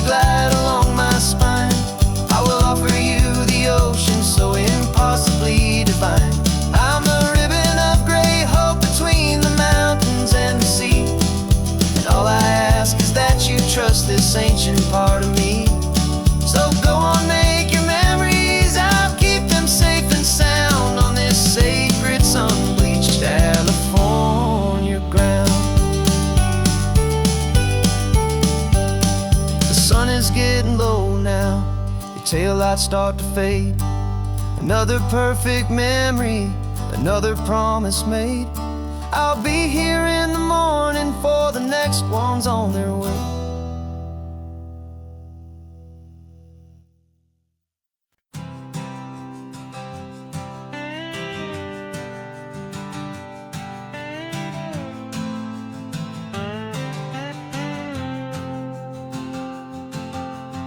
Glide along my spine. I will offer you the ocean so impossibly divine. I'm the ribbon of gray hope between the mountains and the sea. And all I ask is that you trust this ancient part of me. So go on, make your memories, I'll keep them safe and sound on this sacred sun-bleached California ground. The sun is getting low now, your taillights start to fade. Another perfect memory, another promise made. I'll be here in the morning for the next ones on their way.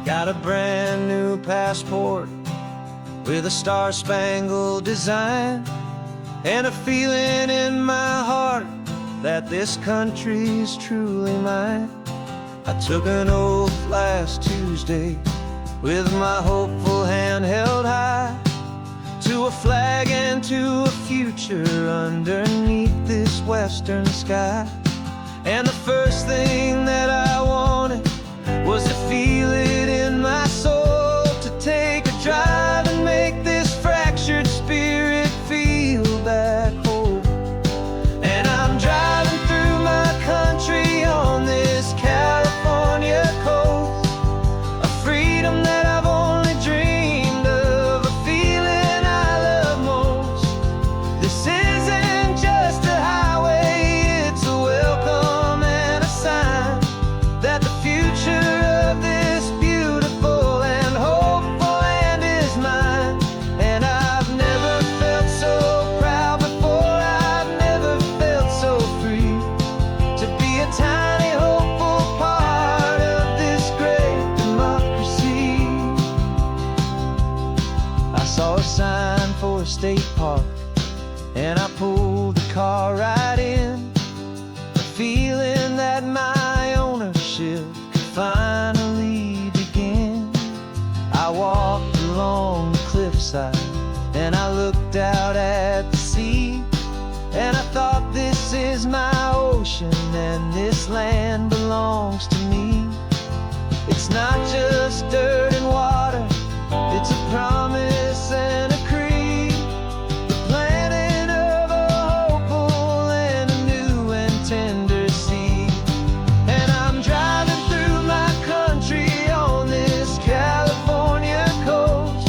Got a brand new passport with a star-spangled design, and a feeling in my heart that this country's truly mine. I took an oath last Tuesday with my hopeful hand held high, to a flag and to a future underneath this western sky. And the first thing that I wanted was to feel it in my soul, to take a drive and make this fractured spirit feel back home. And I'm driving through my country on this California coast, a freedom that I've only dreamed of, a feeling I love most. This isn't just a highway, it's a welcome and I pulled the car right in, feeling that my ownership could finally begin. I walked along the cliffside and I looked out at the sea, and I thought, this is my ocean and this land belongs to me. It's not just dirt and water, it's a promise and a creed, the planting of a hopeful and a new and tender seed. And I'm driving through my country on this California coast,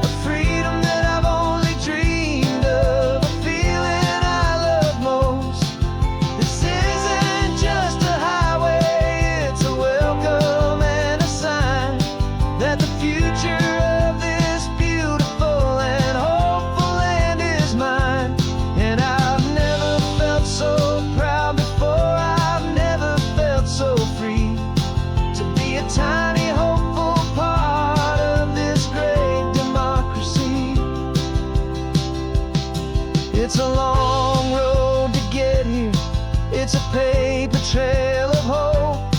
a freedom that I've only dreamed of, a feeling I love most. This isn't just a highway, it's a welcome and a sign that the future of this beautiful and hopeful land is mine. And I've never felt so proud before, I've never felt so free to be a tiny hopeful part of this great democracy. It's a long road to get here, it's a paper trail of hope,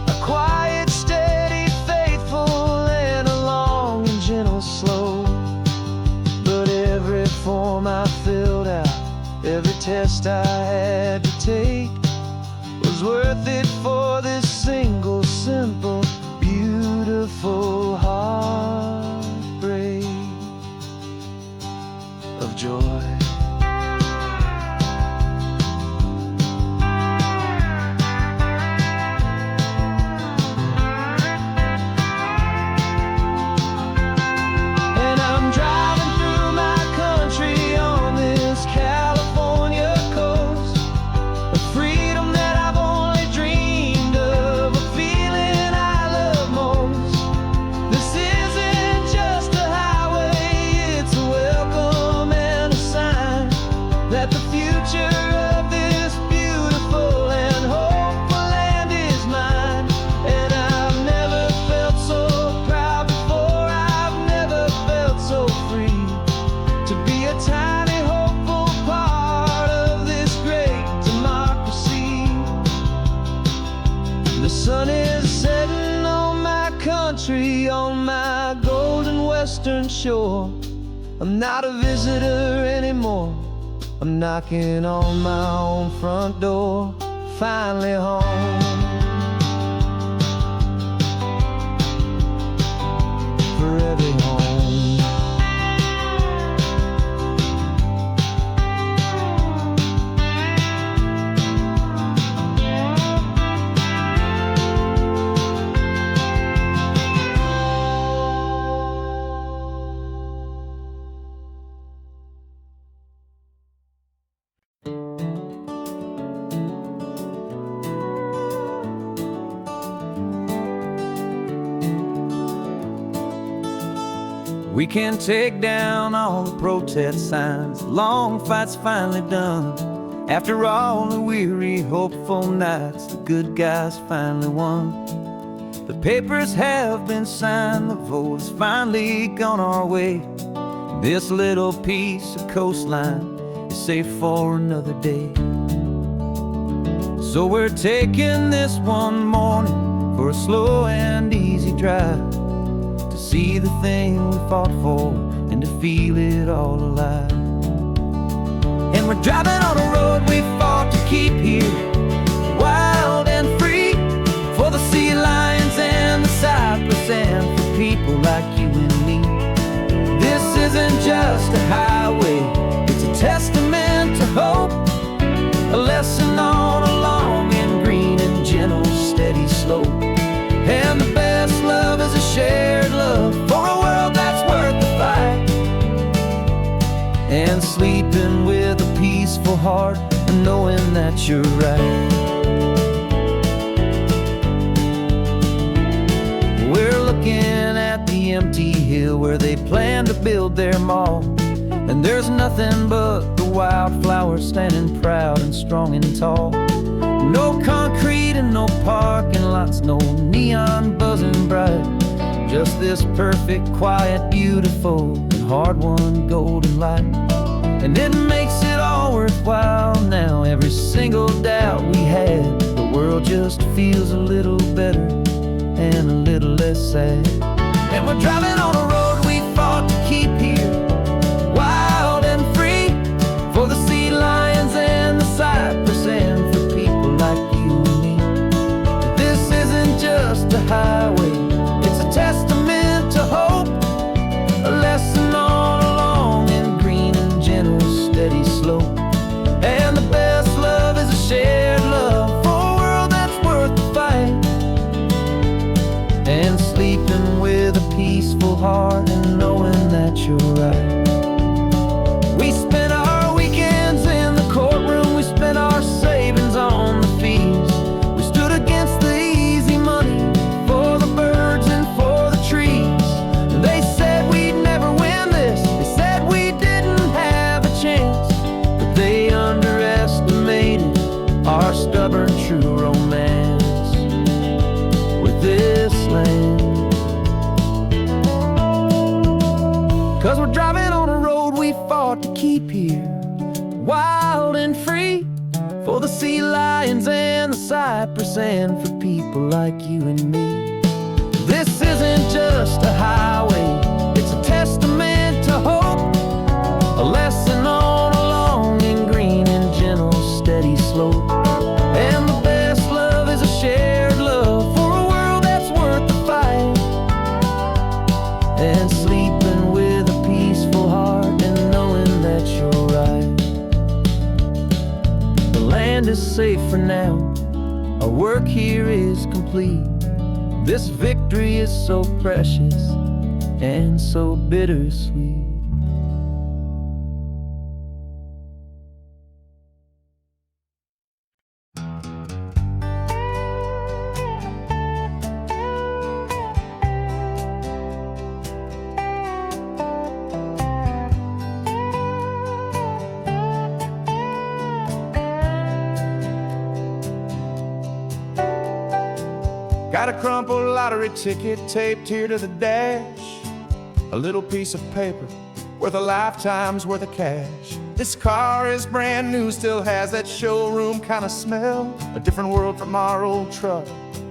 a quiet, steady, faithful, and a long and gentle slope. But every form I filled out, every test I had to take, was worth it for this single, simple, beautiful heartbreak of joy. And I'm driving through my country on this California coast, a freedom that I've only dreamed of, a feeling I love most. This isn't just a highway, it's a welcome and a sign that the future of this beautiful and hopeful land is mine. And I've never felt so proud before, I've never felt so free to be a tiny hopeful part of this great democracy. The sun is setting on my country, on my golden western shore. I'm not a visitor anymore, I'm knocking on my own front door, finally home. Forever home. We can take down all the protest signs, long fight's finally done. After all the weary, hopeful nights, the good guys finally won. The papers have been signed, the vote has finally gone our way. This little piece of coastline is safe for another day. So we're taking this one morning for a slow and easy drive, see the thing we fought for and to feel it all alive. And we're driving on a road we fought to keep here, wild and free, for the sea lions and the cypress and for people like you and me. This isn't just a highway, it's a testament to hope, a lesson on a long and green and gentle steady slope. And the best love is a shared love for a world that's worth the fight, and sleeping with a peaceful heart and knowing that you're right. We're looking at the empty hill where they plan to build their mall, and there's nothing but the wildflowers standing proud and strong and tall. No concrete and no parking lots, no neon buzzing bright, just this perfect, quiet, beautiful, and hard-won golden light. and it makes it all worthwhile now. Every single doubt we had, the world just feels a little better and a little less sad. And we're driving on a road we fought to keep here, wild and free, for the sea lions and the cypress, and for people like you and me. This isn't just a highway, it's a testament to hope, a lesson on a long and green and gentle steady slope. And the best love is a shared love for a world that's worth the fight, and sleeping with a peaceful heart and knowing that you're right. We spent our weekends in the courtroom, we spent our savings on the fees. We stood against the easy money for the birds and for the trees. And they said we'd never win this, they said we didn't have a chance, but they underestimated our stubborn true romance with this land. 'Cause we're driving on a road we fought to keep here, wild and free, for the sea lions and the cypress, and for people like you and me. This isn't just a highway, it's a testament to hope, a lesson on a long and green and gentle steady slope. And the best love is a shared love for a world that's worth the fight, and sleeping with a peaceful heart and knowing that you're right. The land is safe for now, our work here is complete. This victory is so precious and so bittersweet. Got a crumpled lottery ticket taped here to the dash, a little piece of paper worth a lifetime's worth of cash. This car is brand new, still has that showroom kind of smell, a different world from our old truck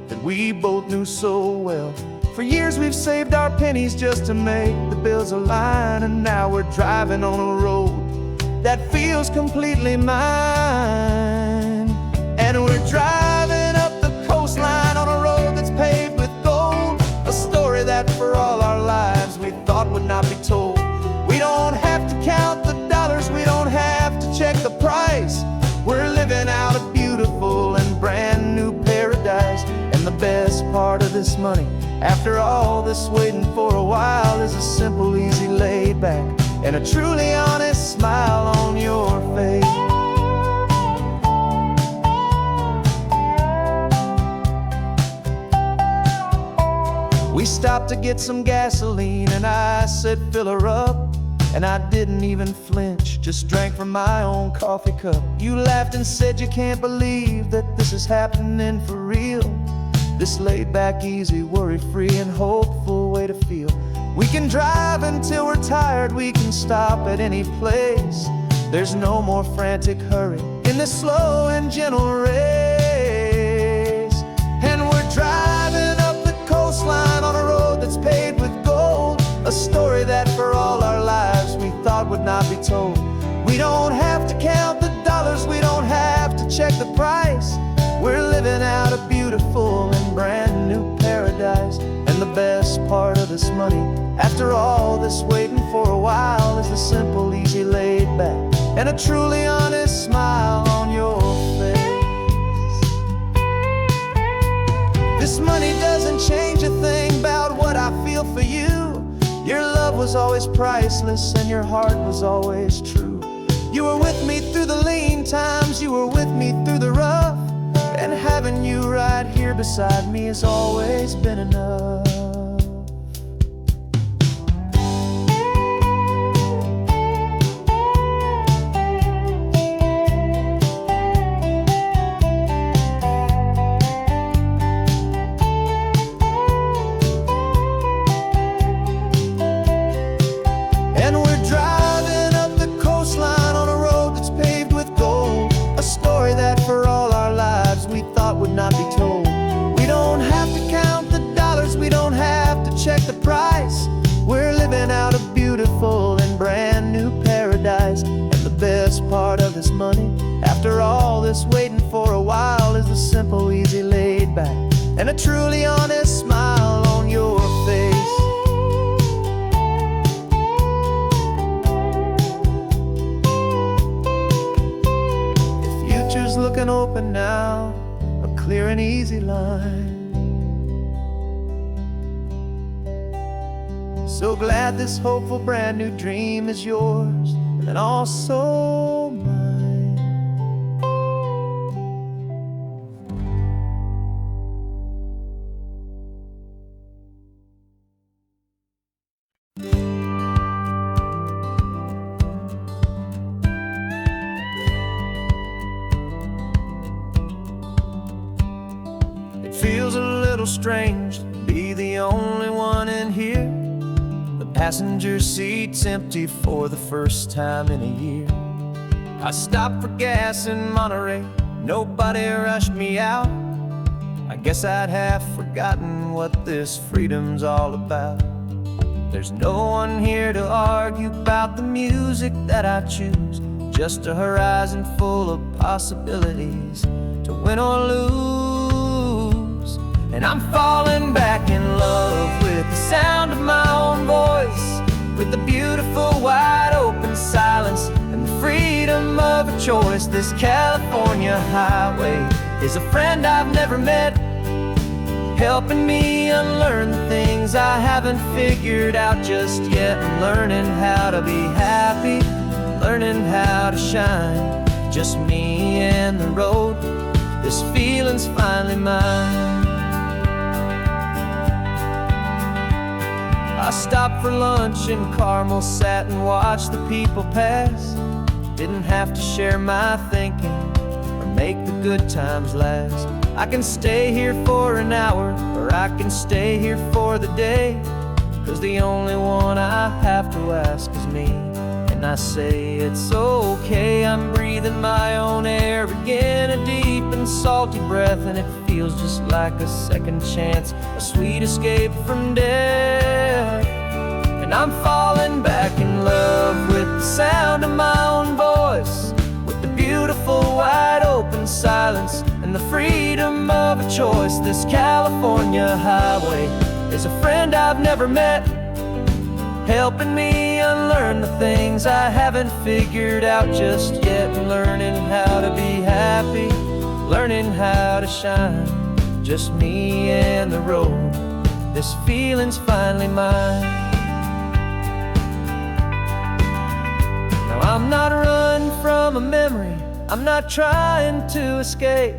that we both knew so well. For years we've saved our pennies just to make the bills align, and now we're driving on a road that feels completely mine. And we're driving up the coastline on a road that's paved with gold, a story that for all our lives we thought would not be told. We don't have to count the dollars, we don't have to check the price. We're living out a beautiful and brand new paradise. And the best part of this money, after all this waiting for a while, is a simple, easy, laid back, and a truly honest smile on your face. We stopped to get some gasoline, and I said fill her up, and I didn't even flinch, just drank from my own coffee cup. You laughed and said you can't believe that this is happening for real. This laid back, easy, worry-free and hopeful way to feel. We can drive until we're tired, we can stop at any place. There's no more frantic hurry in this slow and gentle race. And we're driving up the coastline on a road that's paved with gold, a story that for all our lives we thought would not be told. We don't have to count the dollars, we don't have to check the price. We're living out a beautiful and brand new paradise. And the best part of this money, after all this waiting for a while, is the simple, easy, laid back, and a truly honest smile on your face. This money doesn't change a thing about what I feel for you. Your love was always priceless and your heart was always true. You were with me through the lean times, you were with me through the rough, and having you right here beside me has always been enough. And we're driving up the coastline price. We're living out a beautiful and brand new paradise. And the best part of this money, after all this waiting for a while, is the simple, easy, laid back, and a truly honest smile on your face. The future's looking open now, a clear and easy line. So glad this hopeful brand new dream is yours and also mine. It feels a little strange to be the only one in here. Passenger seat's empty for the first time in a year. I stopped for gas in Monterey, nobody rushed me out. I guess I'd have forgotten what this freedom's all about. There's no one here to argue about the music that I choose, just a horizon full of possibilities to win or lose. And I'm falling back in love with the sound of my own voice, with the beautiful wide open silence and the freedom of a choice. This California highway is a friend I've never met, helping me unlearn the things I haven't figured out just yet. I'm learning how to be happy, learning how to shine, just me and the road. This feeling's finally mine. I stopped for lunch in Carmel, sat and watched the people pass. Didn't have to share my thinking or make the good times last. I can stay here for an hour, or I can stay here for the day, 'cause the only one I have to ask is me. And I say it's okay, I'm breathing my own air again, a deep and salty breath, and it feels just like a second chance, a sweet escape from death. And I'm falling back in love with the sound of my own voice, with the beautiful wide open silence and the freedom of a choice. This California highway is a friend I've never met, helping me unlearn the things I haven't figured out just yet. Learning how to be happy, learning how to shine, just me and the road. This feeling's finally mine. Now I'm not running from a memory, I'm not trying to escape.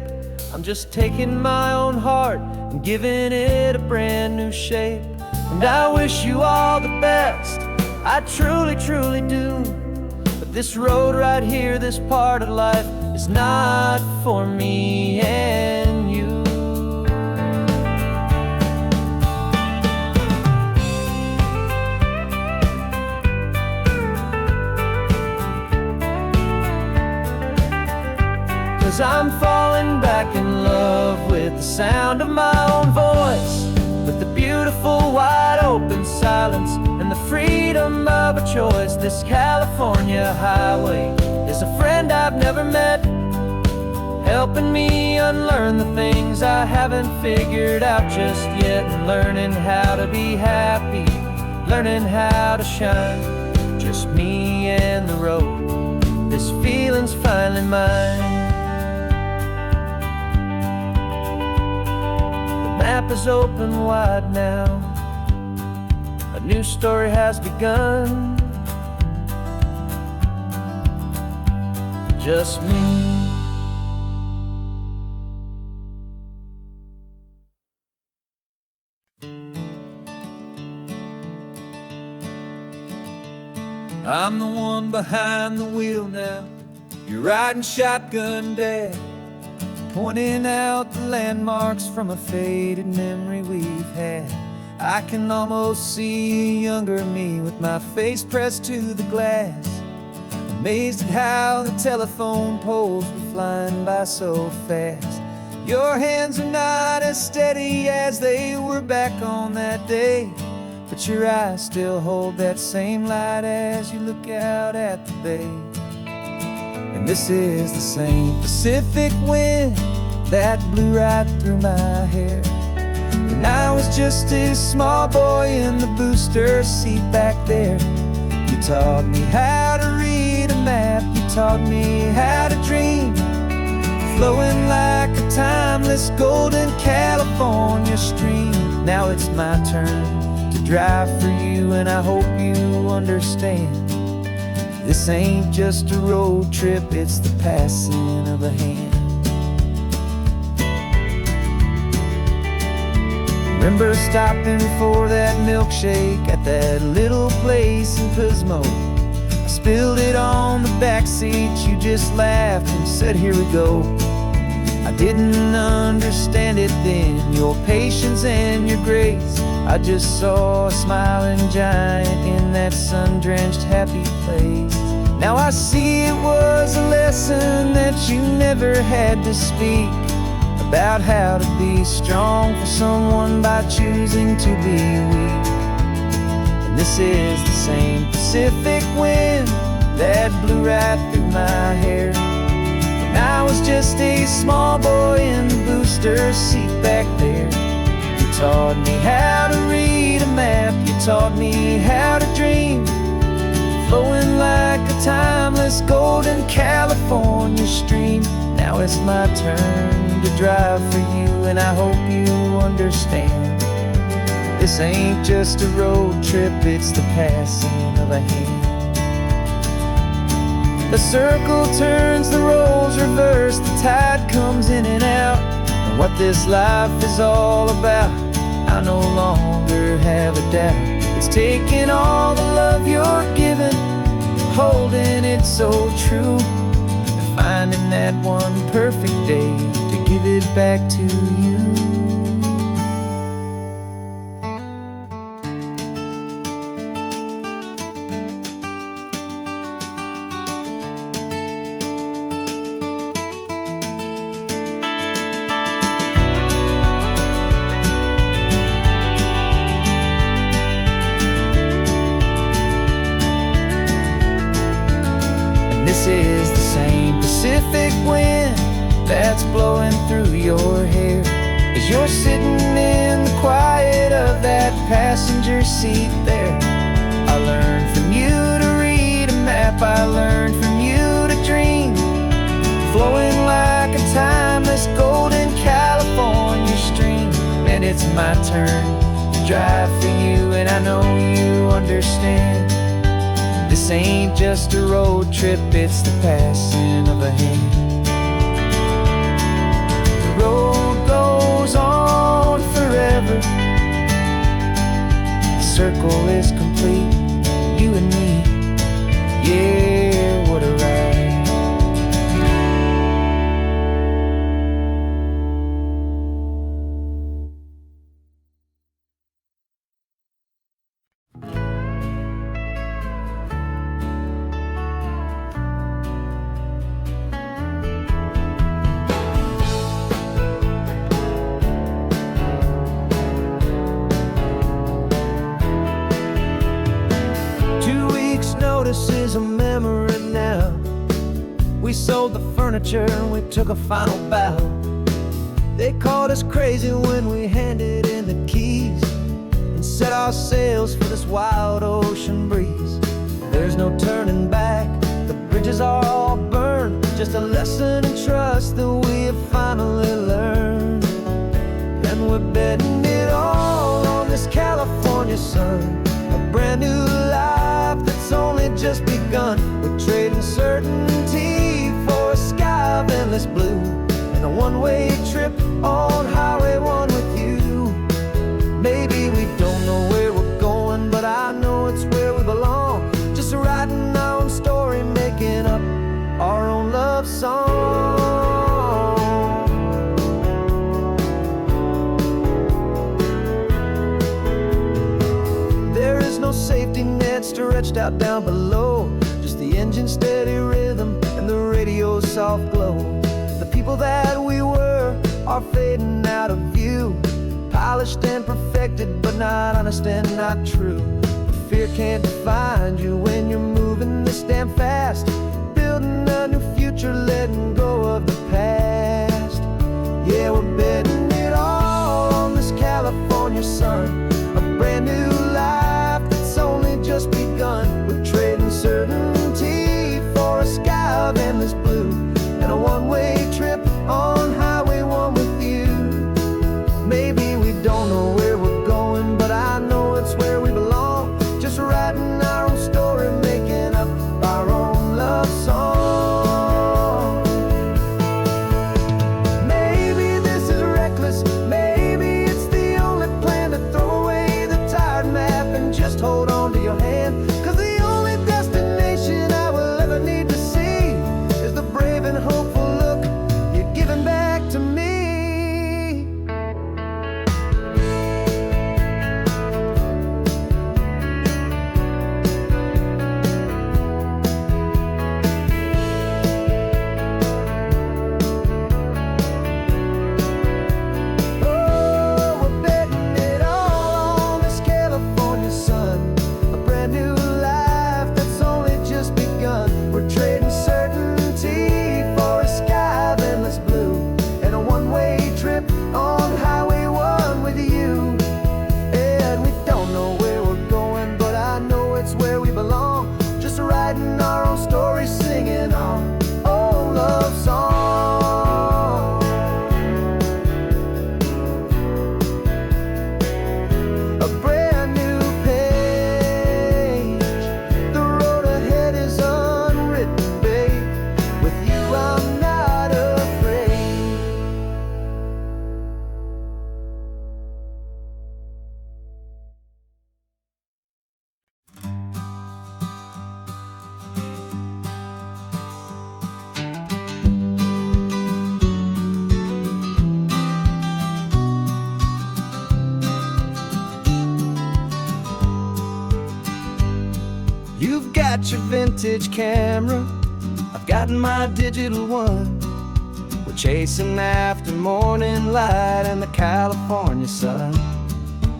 I'm just taking my own heart and giving it a brand new shape. And I wish you all the best, I truly, truly do. But this road right here, this part of life, is not for me and you. 'Cause I'm falling back in love with the sound of my own voice, with the beautiful wide open silence and the freedom of a choice. This California highway is a friend I've never met, helping me unlearn the things I haven't figured out just yet. And learning how to be happy, learning how to shine, just me and the road. This feeling's finally mine. The map is open wide now, a new story has begun. Just me. I'm the one behind the wheel now, you're riding shotgun, Dad, pointing out the landmarks from a faded memory we've had. I can almost see a younger me with my face pressed to the glass, amazed at how the telephone poles were flying by so fast. Your hands are not as steady as they were back on that day, but but your eyes still hold that same light as you look out at the bay. And this is the same Pacific wind that blew right through my hair. When I was just a small boy in the booster seat back there, you taught me how to read a map, you taught me how to dream, flowing like a timeless golden California stream. Now it's my turn to drive for you, and I hope you understand. This ain't just a road trip, it's the passing of a hand. Remember stopping for that milkshake at that little place in Pismo. I spilled it on the back seat, you just laughed and said, here we go. I didn't understand it then, your patience and your grace. I just saw a smiling giant in that sun-drenched happy place. Now I see it was a lesson that you never had to speak, about how to be strong for someone by choosing to be weak. And this is the same Pacific wind that blew right through my hair. When I was just a small boy in the booster seat back there, you taught me how to read a map, you taught me how to dream, flowing like a timeless golden California stream. Now it's my turn to drive for you, and I hope you understand. This ain't just a road trip, it's the passing of a hand. The circle turns, the roles reverse, the tide comes in and out. And what this life is all about, I no longer have a doubt. It's taking all the love you're giving, holding it so true, and finding that one perfect day to give it back to you. This is the same Pacific wind that's blowing through your hair, as you're sitting in the quiet of that passenger seat there. I learned from you to read a map, I learned from you to dream, flowing like a timeless golden California stream. And it's my turn to drive for you, and I know you understand. This ain't just a road trip, it's the passing of a hand. The road goes on forever, the circle is complete, you and me, yeah, what a ride. Notice is a memory now. We sold the furniture and we took a final bow. They called us crazy when we handed in the keys and set our sails for this wild ocean breeze. There's no turning back, the bridges are all burned, just a lesson in trust that we have finally learned. And we're betting it all on this California sun, a brand new life that's only just begun. We're trading certainty for a sky of endless blue, and a one-way trip on Highway 1 with you. Maybe we don't know where we're going, but I know it's where we belong. Just writing our own story, making up our own love song. There is no safety net stretched out down below, just the engine's steady rhythm and the radio's soft glow. The people that we were are fading out of view, polished and perfected, but not honest and not true. Fear can't define you when you're moving this damn fast, building a new future, letting go of the past. Yeah, we're betting it all on this California sun, a brand new life that's only just begun. We're trading certainty for a sky of endless blue, and a one-way trip on Highway 1 with you. Maybe we don't know where we're going, but I know it's where we belong. Just writing our own story, making up our own love song. Maybe this is reckless, maybe it's the only plan to throw away the tired map and just hold on to your hand. 'Cause the only destination I will ever need to see is the brave and hopeful look you're giving back to me. Writing our own story, singing our own love song. A brand new page, the road ahead is unwritten, babe. With you I'm not afraid. You've got your vintage camera, I've got my digital one. We're chasing after morning light and the California sun.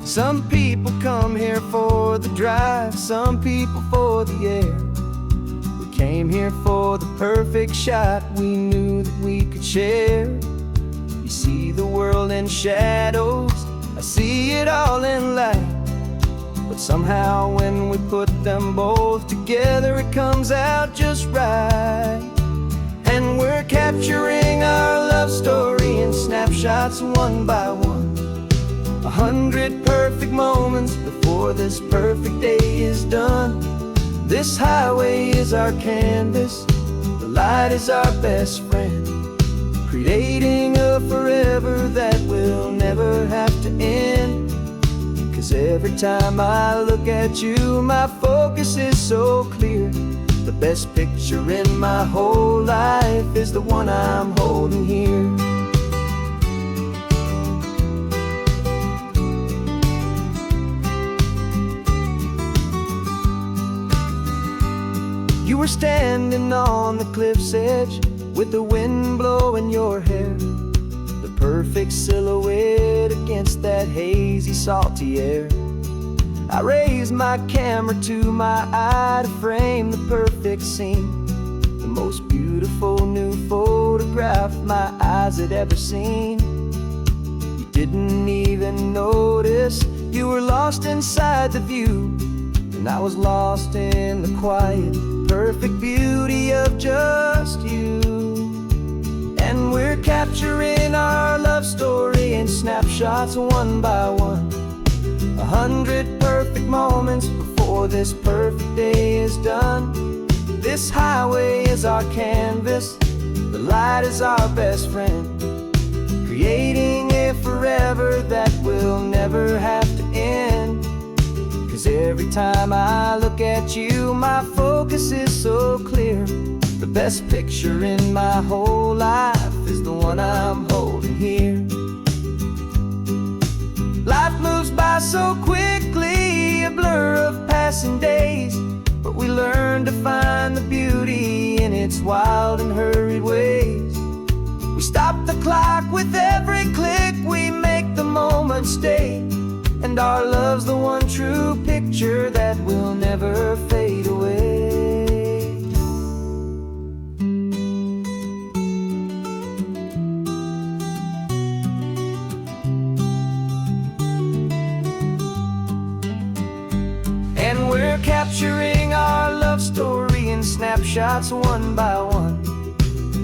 Some people come here for the drive, some people for the air. We came here for the perfect shot we knew that we could share. You see the world in shadows, I see it all in light. But somehow when we put them both together, it comes out just right. And we're capturing our love story in snapshots one by one. 100 perfect moments before this perfect day is done. This highway is our canvas, the light is our best friend, creating a forever that will never have to end. 'Cause every time I look at you, my focus is so clear. The best picture in my whole life is the one I'm holding here. You were standing on the cliff's edge with the wind blowing your hair, the perfect silhouette against that hazy, salty air. I raised my camera to my eye to frame the perfect scene, the most beautiful new photograph my eyes had ever seen. You didn't even notice you were lost inside the view, and I was lost in the quiet, perfect beauty of just you. And we're capturing our love story in snapshots one by one. 100 perfect moments before this perfect day is done. This highway is our canvas, the light is our best friend, creating a forever that will never have to end. 'Cause every time I look at you, my focus is so clear. The best picture in my whole life is the one I'm holding here. Life moves by so quickly, a blur of passing days, but we learn to find the beauty in its wild and hurried ways. We stop the clock with every click, we make the moment stay. And our love's the one true picture that will never fade away. And we're capturing our love story in snapshots one by one.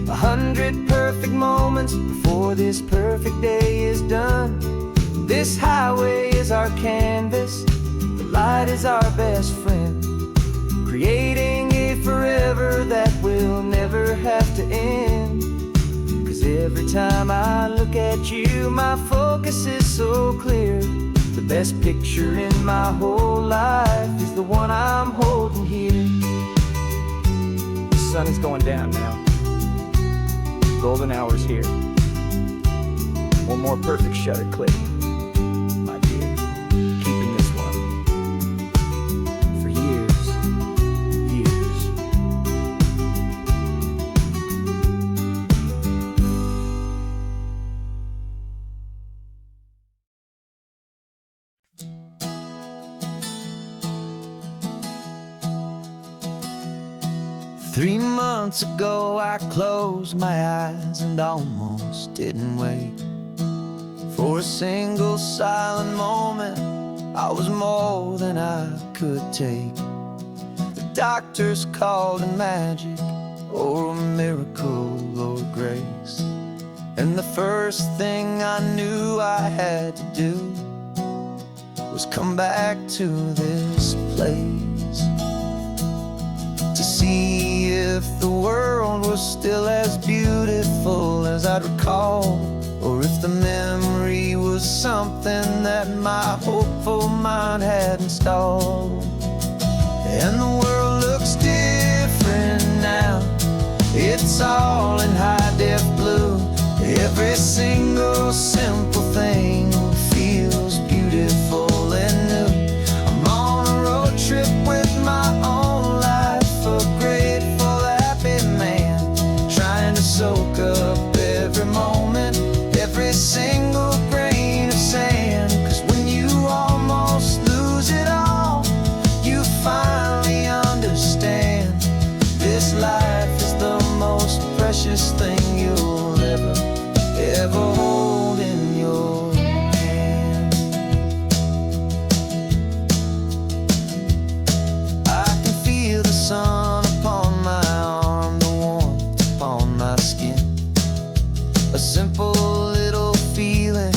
100 perfect moments before this perfect day is done. This highway is our canvas, the light is our best friend, creating a forever that will never have to end. 'Cause every time I look at you, my focus is so clear. The best picture in my whole life is the one I'm holding here. The sun is going down now. Golden hour's here. One more perfect shutter click, my dear. Keeping this one for years, years. Three months ago I closed my eyes and almost didn't wait for a single silent moment. I was more than I could take. The doctors called it magic, or a miracle, or grace. And the first thing I knew I had to do was come back to this place, to see if the world was still as beautiful as I'd recall, or if the memory was something that my hopeful mind had installed. And the world looks different now. It's all in high-def blue. Every single simple thing feels beautiful and new. I'm on a road trip with my own life, a grateful, happy man, trying to soak up every moment, every single grain of sand. 'Cause when you almost lose it all, you finally understand this life is the most precious thing you'll ever hold in your hand. I can feel the sun upon my arm, the warmth upon my skin, a simple little feeling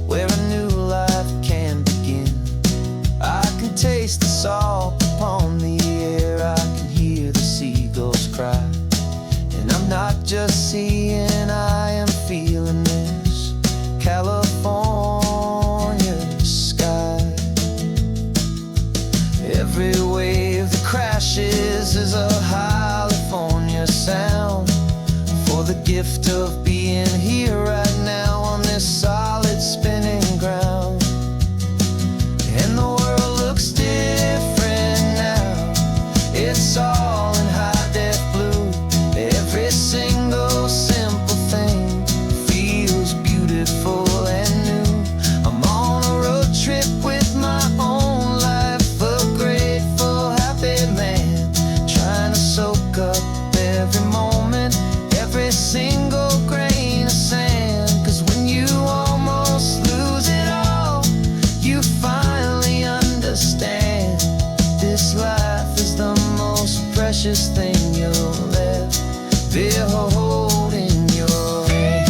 where a new life can begin. I can taste the salt upon the air, I can hear the seagulls cry. And I'm not just seeing, I am feeling this California sky. Every wave that crashes is a California sound, for the gift of being here right now on this solid spinning ground. And the world looks different now. It's all in high-def blue. Every single simple thing feels beautiful and new. I'm on a road trip with my own life, a grateful, happy man, trying to soak up every moment, every single grain of sand. 'Cause when you almost lose it all, you finally understand this life is the most precious thing you'll ever hold in your hand.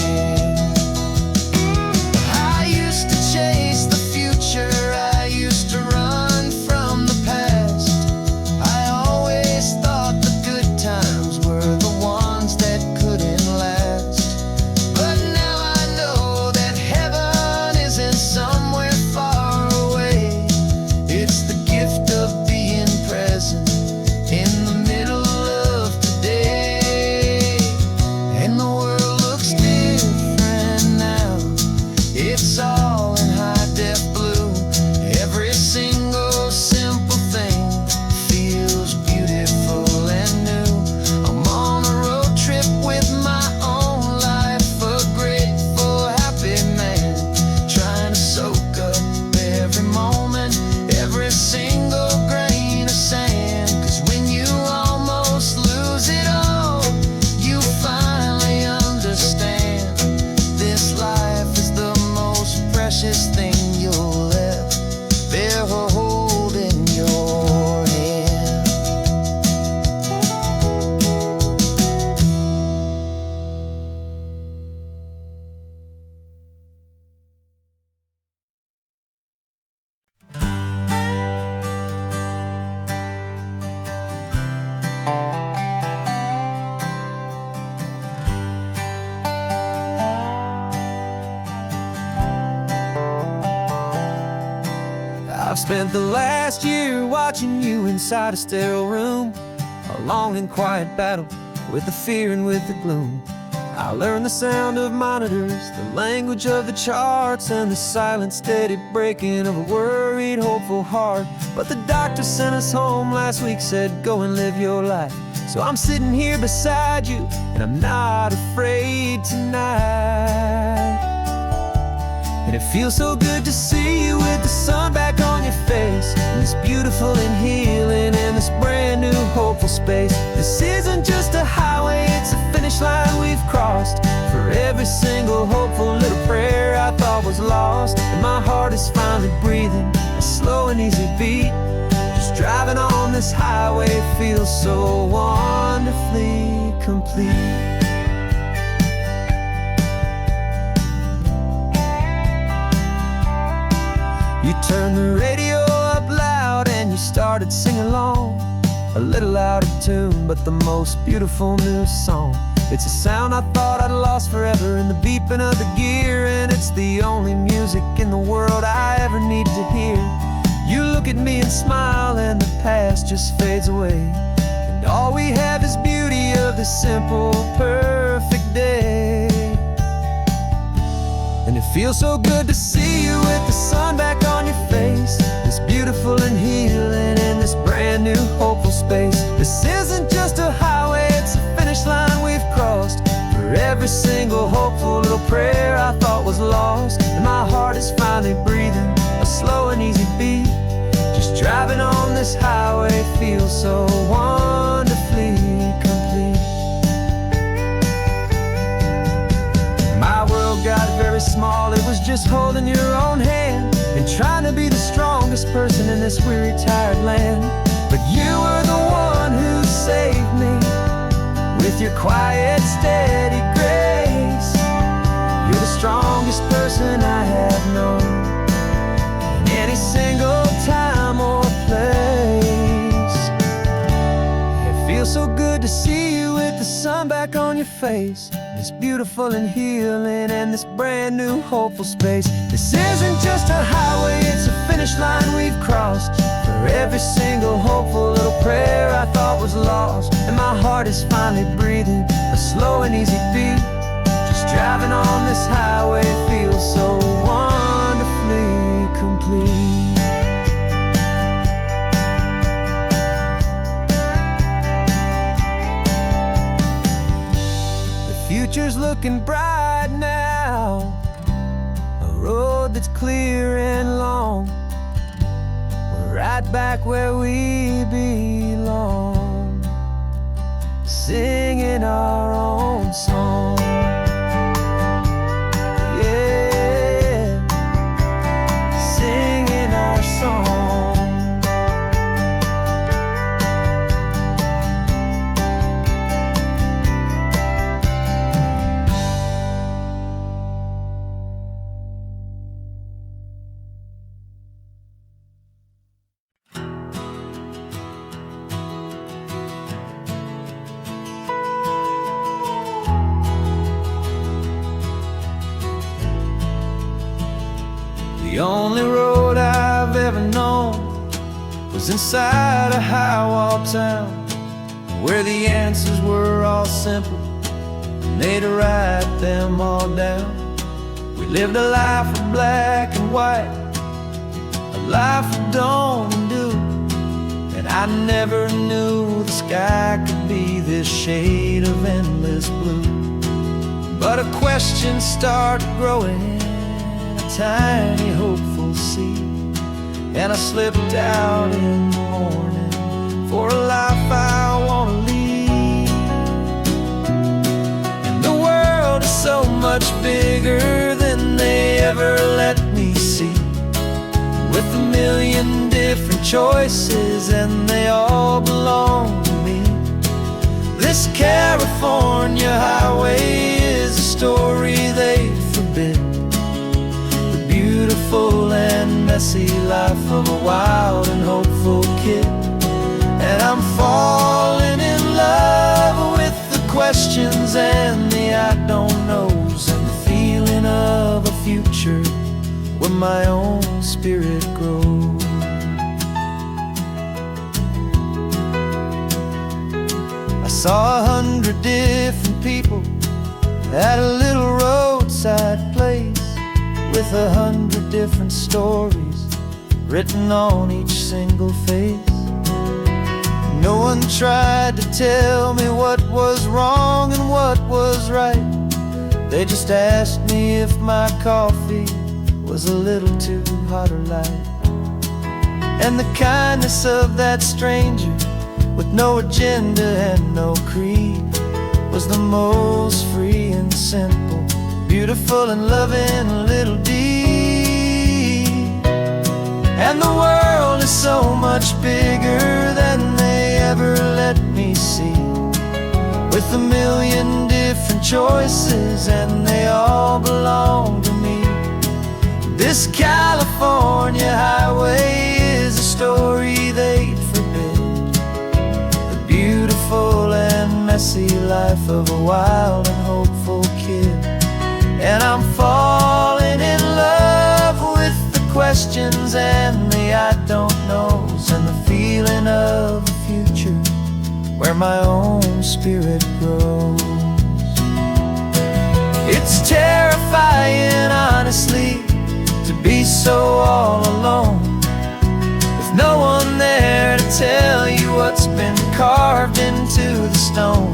I used to chase the future, I used to run from the past. I always thought the good times were the ones that couldn't last. But now I know that heaven isn't somewhere far away. It's the gift of being present in the middle of today. And the world looks different now. It's all in high-def blue. Every single simple thing feels beautiful and new. I'm on a road trip with my own life, a grateful, happy man, trying to soak up every moment, precious thing you'll ever hold in your hand. I've spent the last year watching you inside a sterile room, a long and quiet battle with the fear and with the gloom. I learned the sound of monitors, the language of the charts, and the silent, steady breaking of a worried, hopeful heart. But the doctor sent us home last week, said, go and live your life. So I'm sitting here beside you, and I'm not afraid tonight. And it feels so good to see you with the sun back on your face, and this beautiful and healing in this brand new hopeful space. This isn't just a highway, it's a finish line we've crossed. For every single hopeful little prayer I thought was lost, and my heart is finally breathing a slow and easy beat. Just driving on this highway feels so wonderfully complete. You turned the radio up loud and you started singing along, a little out of tune, but the most beautiful new song. It's a sound I thought I'd lost forever in the beeping of the gear, and it's the only music in the world I ever need to hear. You look at me and smile, and the past just fades away, and all we have is beauty of this simple, perfect day. And it feels so good to see you with the sun back on your face, this beautiful and healing in this brand new hopeful space. This isn't just a highway, it's a finish line we've crossed. For every single hopeful little prayer I thought was lost, and my heart is finally breathing a slow and easy beat. Just driving on this highway feels so wonderfully complete. My world got very small, it was just holding your own hand and trying to be the strongest person in this weary, tired land. But you were the one who saved me with your quiet, steady grace. You're the strongest person I have known in any single time or place. It feels so good to see you with the sun back on your face, this beautiful and healing and this brand new hopeful space. This isn't just a highway, it's a finish line we've crossed. For every single hopeful little prayer I thought was lost, and my heart is finally breathing a slow and easy beat. Just driving on this highway feels so wonderfully complete. Future's looking bright now, a road that's clear and long. We're right back where we belong, singing our own song. Yeah, singing our song. The only road I've ever known was inside a high-wall town, where the answers were all simple and they'd write them all down. We lived a life of black and white, a life of dawn and dew, and I never knew the sky could be this shade of endless blue. But a question started growing, tiny hopeful seed, and I slipped out in the morning for a life I want to lead. And the world is so much bigger than they ever let me choices, and they all belong to me. This California highway is a story they forbid, the beautiful and messy life of a wild and hopeful kid. And I'm falling in love with the questions and the I don't knows, and the feeling of a future where my own spirit grows. I saw 100 different people at a little roadside place, with 100 different stories written on each single face. No one tried to tell me what was wrong and what was right. They just asked me if my coffee was a little too hot or light. And the kindness of that stranger, with no agenda and no creed, was the most free and simple, beautiful and loving little deed. And the world is so much bigger than they ever let me see, with a million different choices, and they all belong to me. This California highway is a story they'd forbid, the beautiful and messy life of a wild and hopeful kid. And I'm falling in love with the questions and the I don't knows, and the feeling of a future where my own spirit grows. It's terrifying, honestly, to be so all alone, with no one there to tell you what's been carved into the stone.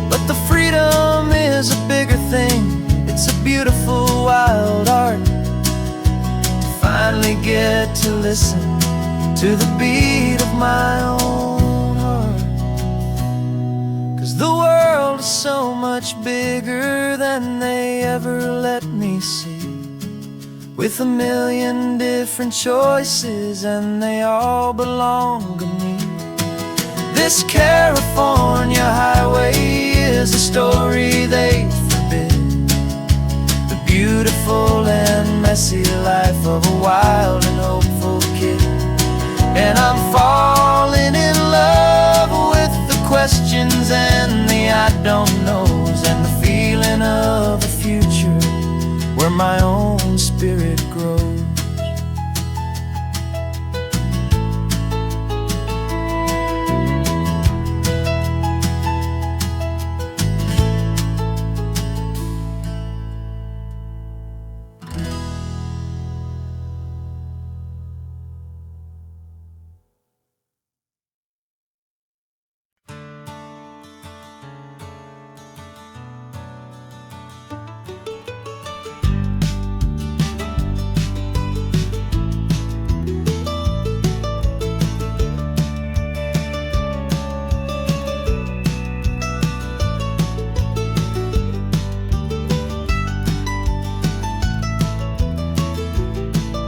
But the freedom is a bigger thing. It's a beautiful wild art to finally get to listen to the beat of my own heart. 'Cause the world is so much bigger than they ever let me see, with a million different choices, and they all belong to me. This California highway is a story they forbid, the beautiful and messy life of a wild and hopeful kid. And I'm falling in love with the questions and the I don't knows, and the feeling of a future where my own spirit grows.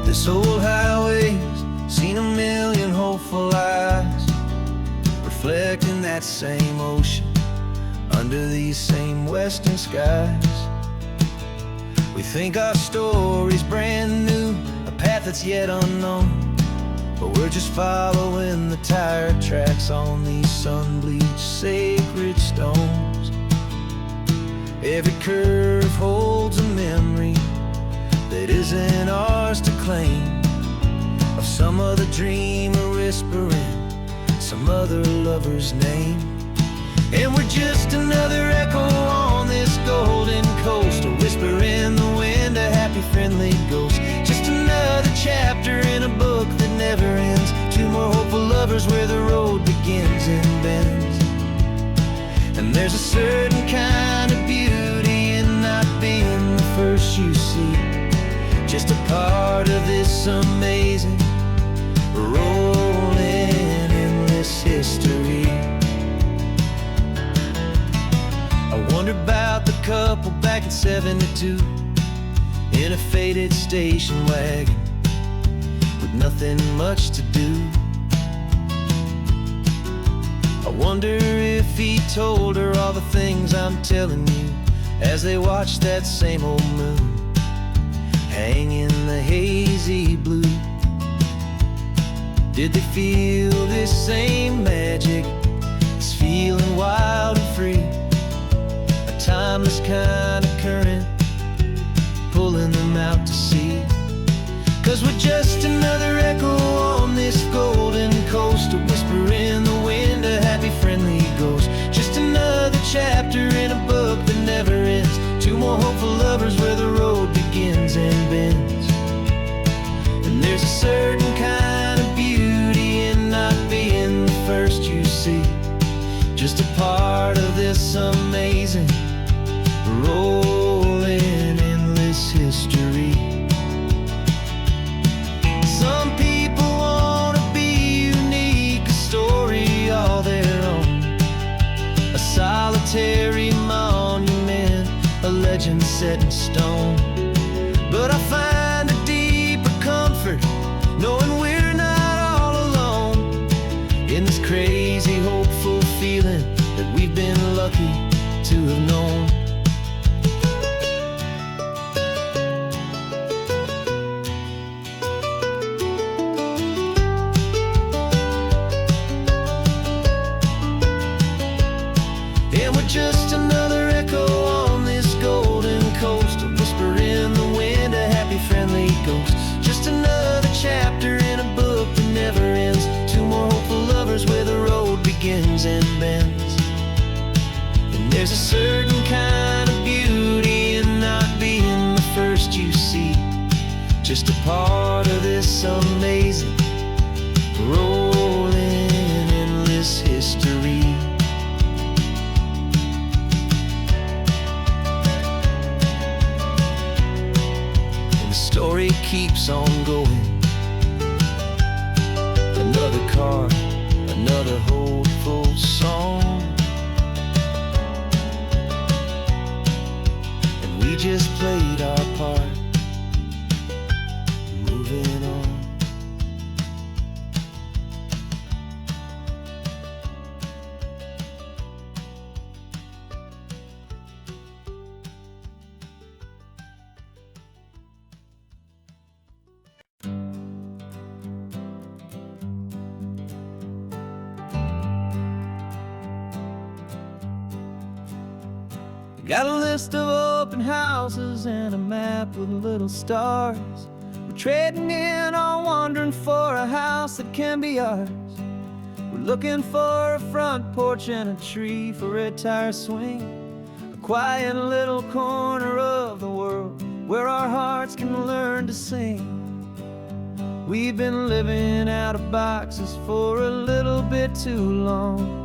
This old highway's seen a million hopeful eyes, reflecting that same ocean under these same western skies. We think our story's brand new, a path that's yet unknown, but we're just following the tire tracks on these sun-bleached sacred stones. Every curve holds a memory that isn't ours to claim, of some other dreamer whispering some other lover's name. And we're just another echo on this golden coast, a whisper in the wind, a happy friendly ghost. Just another chapter in a book that never ends, two more hopeful lovers where the road begins and bends. And there's a certain kind of beauty in not being the first you see, just a part of this amazing, rolling, endless history. I wonder about the couple back in '72 in a faded station wagon, with nothing much to do. I wonder if he told her all the things I'm telling you, as they watched that same old moon hang in the hazy blue. Did they feel this same magic, this feeling wild and free, a timeless kind of current pulling them out to sea? 'Cause we're just another echo on this golden coast, a whisper in the wind, a happy friendly ghost. Just another chapter in a book that never ends, two more hopeful lovers where the road begins and bends. And there's a certain kind of beauty in not being the first you see, just a part of this amazing rolling endless history. Some people want to be unique, a story all their own, a solitary monument, a legend set in stone. But I find a deeper comfort knowing we're not all alone in this crazy, hopeful feeling that we've been lucky to have known. And we're just another echo on this golden coast, a whisper in the wind, a happy friendly ghost. Just another chapter in a book that never ends, two more hopeful lovers where the road begins and bends. And there's a certain kind of beauty in not being the first you see, just a part of this amazing rolling endless history. Story keeps on going. Another card, another hopeful song, and we just played our part, moving on. Got a list of open houses and a map with little stars. We're trading in or wandering for a house that can be ours. We're looking for a front porch and a tree for a tire swing, a quiet little corner of the world where our hearts can learn to sing. We've been living out of boxes for a little bit too long,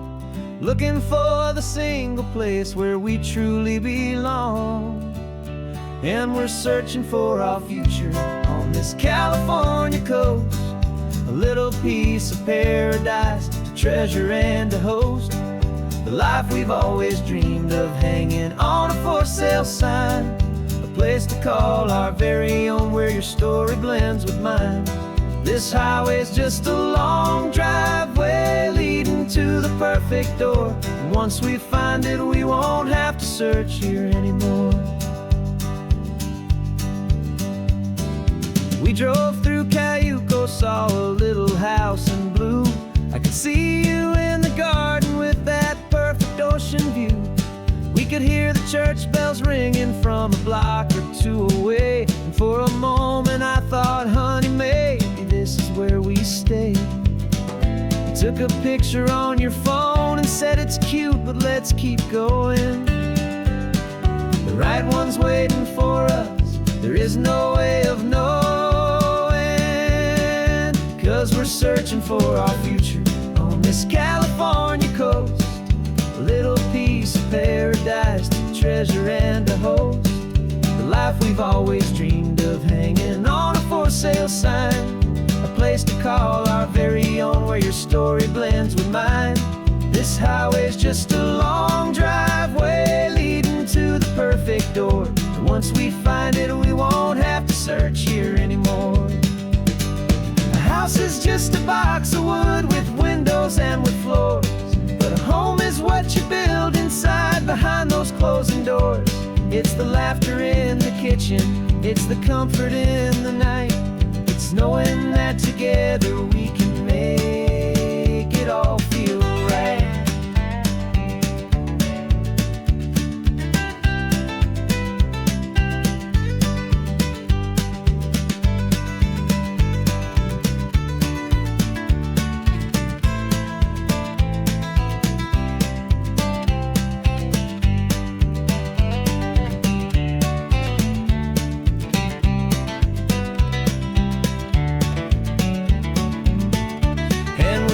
looking for the single place where we truly belong. And we're searching for our future on this California coast, a little piece of paradise to treasure and to host, the life we've always dreamed of hanging on a for sale sign, a place to call our very own where your story blends with mine. This highway's just a long driveway leading to the perfect door, and once we find it we won't have to search here anymore. We drove through Cayuco, saw a little house in blue. I could see you in the garden with that perfect ocean view. We could hear the church bells ringing from a block or two away, and for a moment I thought, honey, maybe this is where we stay. You took a picture on your phone and said it's cute, but let's keep going. The right one's waiting for us, there is no way of knowing, 'cause we're searching for our future on this California coast, a little piece of paradise to treasure and to host, the life we've always dreamed of hanging on a for sale sign, a place to call our very own where your story blends with mine. This highway's just a long driveway leading to the perfect door, and once we find it we won't have to search here anymore. A house is just a box of wood with windows and with floors. But a home is what you build inside behind those closing doors. It's the laughter in the kitchen, it's the comfort in the night. It's knowing that together we can make it all feel right.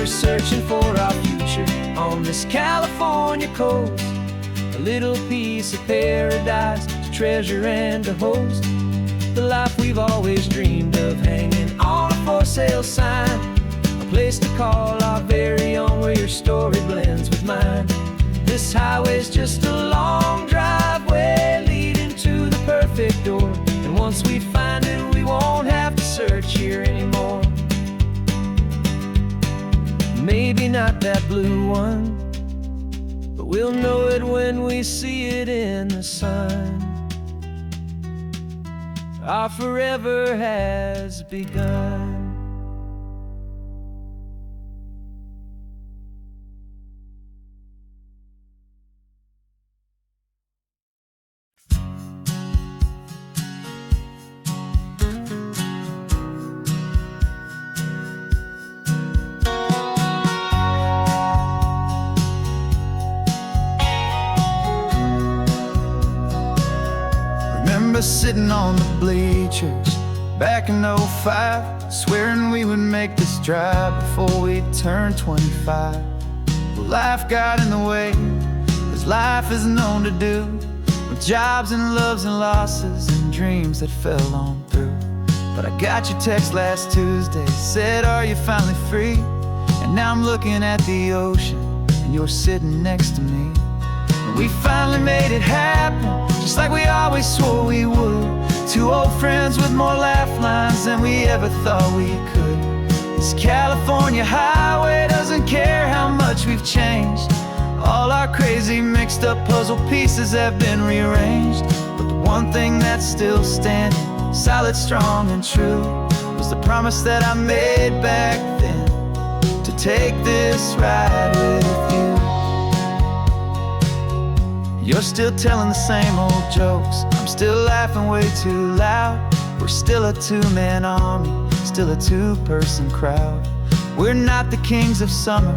Searching for our future on this California coast, a little piece of paradise to treasure and to host. The life we've always dreamed of, hanging on a for sale sign, a place to call our very own, where your story blends with mine. This highway's just a long driveway leading to the perfect door, and once we find it we won't have to search here anymore. Maybe not that blue one, but we'll know it when we see it in the sun. Our forever has begun. Sitting on the bleachers back in '05, swearing we would make this drive before we turned 25. Well, life got in the way, as life is known to do, with jobs and loves and losses and dreams that fell on through. But I got your text last Tuesday, said, are you finally free? And now I'm looking at the ocean, and you're sitting next to me. We finally made it happen, just like we always swore we would. Two old friends with more laugh lines than we ever thought we could. This California highway doesn't care how much we've changed. All our crazy mixed up puzzle pieces have been rearranged. But the one thing that's still standing, solid, strong, and true, was the promise that I made back then, to take this ride with you. You're still telling the same old jokes, I'm still laughing way too loud. We're still a two-man army, still a two-person crowd. We're not the kings of summer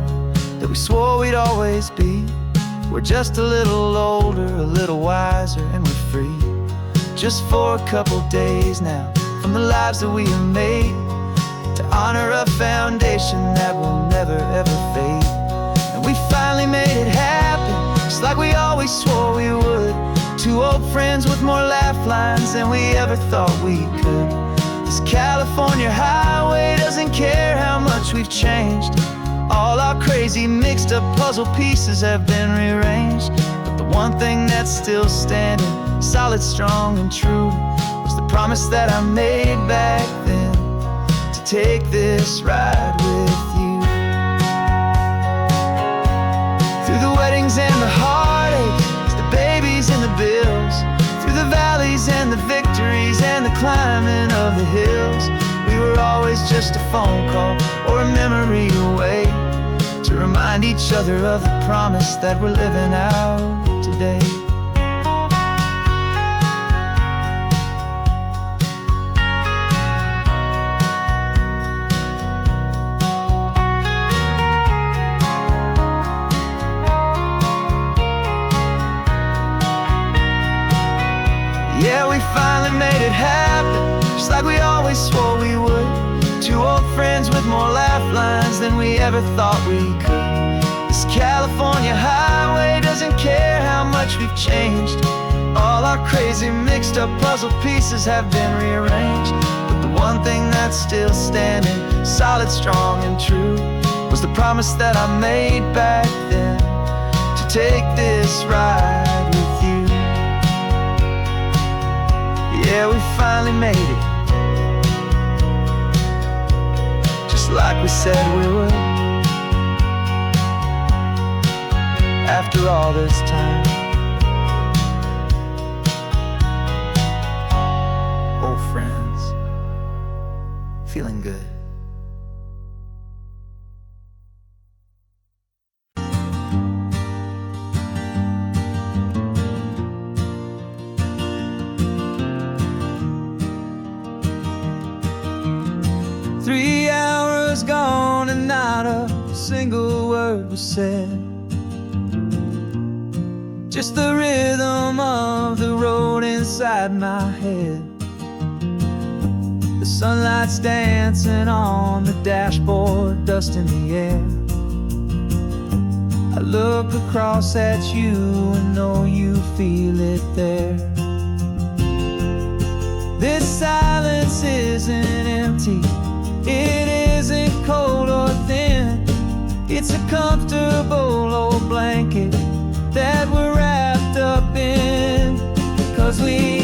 that we swore we'd always be. We're just a little older, a little wiser, and we're free. Just for a couple days now, from the lives that we have made, to honor a foundation that will never ever fade. And we finally made it happen, just like we always swore we would. Two old friends with more laugh lines than we ever thought we could. This California highway doesn't care how much we've changed. All our crazy mixed up puzzle pieces have been rearranged. But the one thing that's still standing, solid, strong, and true, was the promise that I made back then, to take this ride with you. Through the weddings and the heartaches, the babies and the bills, through the valleys and the victories and the climbing of the hills, we were always just a phone call or a memory away, to remind each other of the promise that we're living out today. Yeah, we finally made it happen, just like we always swore we would. Two old friends with more laugh lines than we ever thought we could. This California highway doesn't care how much we've changed. All our crazy mixed up puzzle pieces have been rearranged. But the one thing that's still standing, solid, strong, and true, was the promise that I made back then, to take this ride with you. Yeah, we finally made it, just said we would. After all this time, old friends, feeling good. Three hours gone and not a single word was said. Just the rhythm of the road inside my head. The sunlight's dancing on the dashboard, dust in the air. I look across at you and know you feel it there. This silence isn't empty, it isn't cold or thin. It's a comfortable old blanket that we're wrapped up in. 'Cause we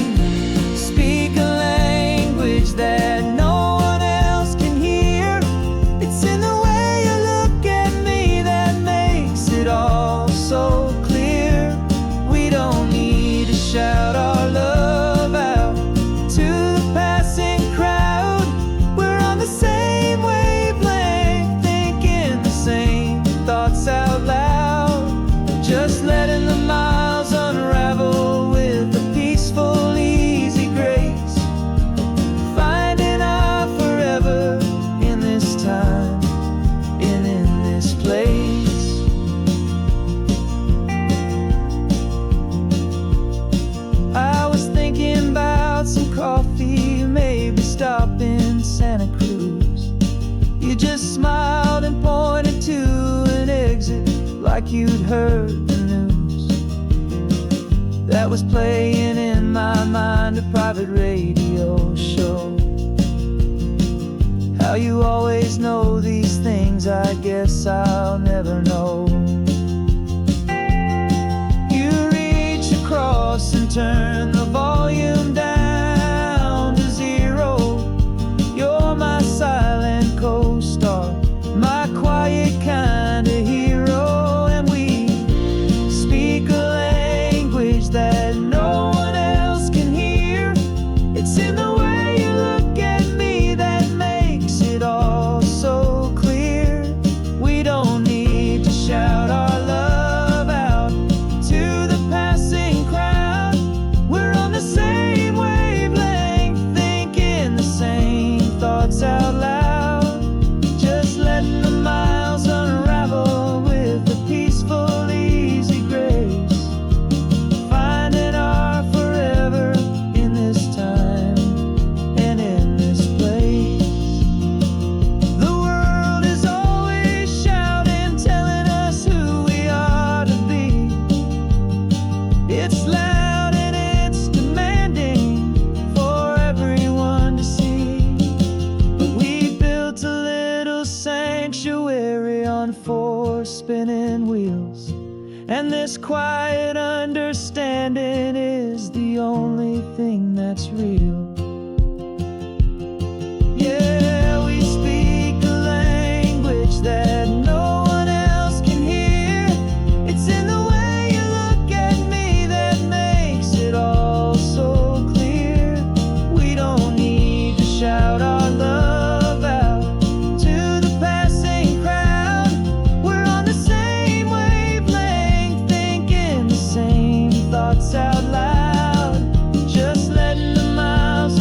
speak a language that no one else can hear. It's in the way you look at me that makes it all so clear. We don't need to shout our love out to the passing crowd. We're on the same wavelength, thinking the same thoughts out loud. Just letting the miles unravel with a peaceful, easy grace. Finding our forever in this time and in this place. I was thinking about some coffee, maybe stop in Santa Cruz. You just smiled and pointed to an exit like you'd heard the news. That was playing in my mind, a private radio show. How you always know these things, I guess I'll never know. You reach across and turn the volume down to zero. You're my silent co-star, my quiet kind of hero. That no one else can hear. It's in the way you look at me that makes it all so clear. We don't need to shout our love out to the passing crowd. We're on the same wavelength, thinking the same thoughts out loud. Just letting the miles unravel with a peaceful, easy grace. Spinning wheels, and this quiet understanding is the only thing that's real. Yeah, we speak a language that no one else can hear. It's in the way you look at me that makes it all so clear. We don't need to shout our love out to the passing crowd. We're on the same wavelength, thinking the same thoughts out loud. Just letting the miles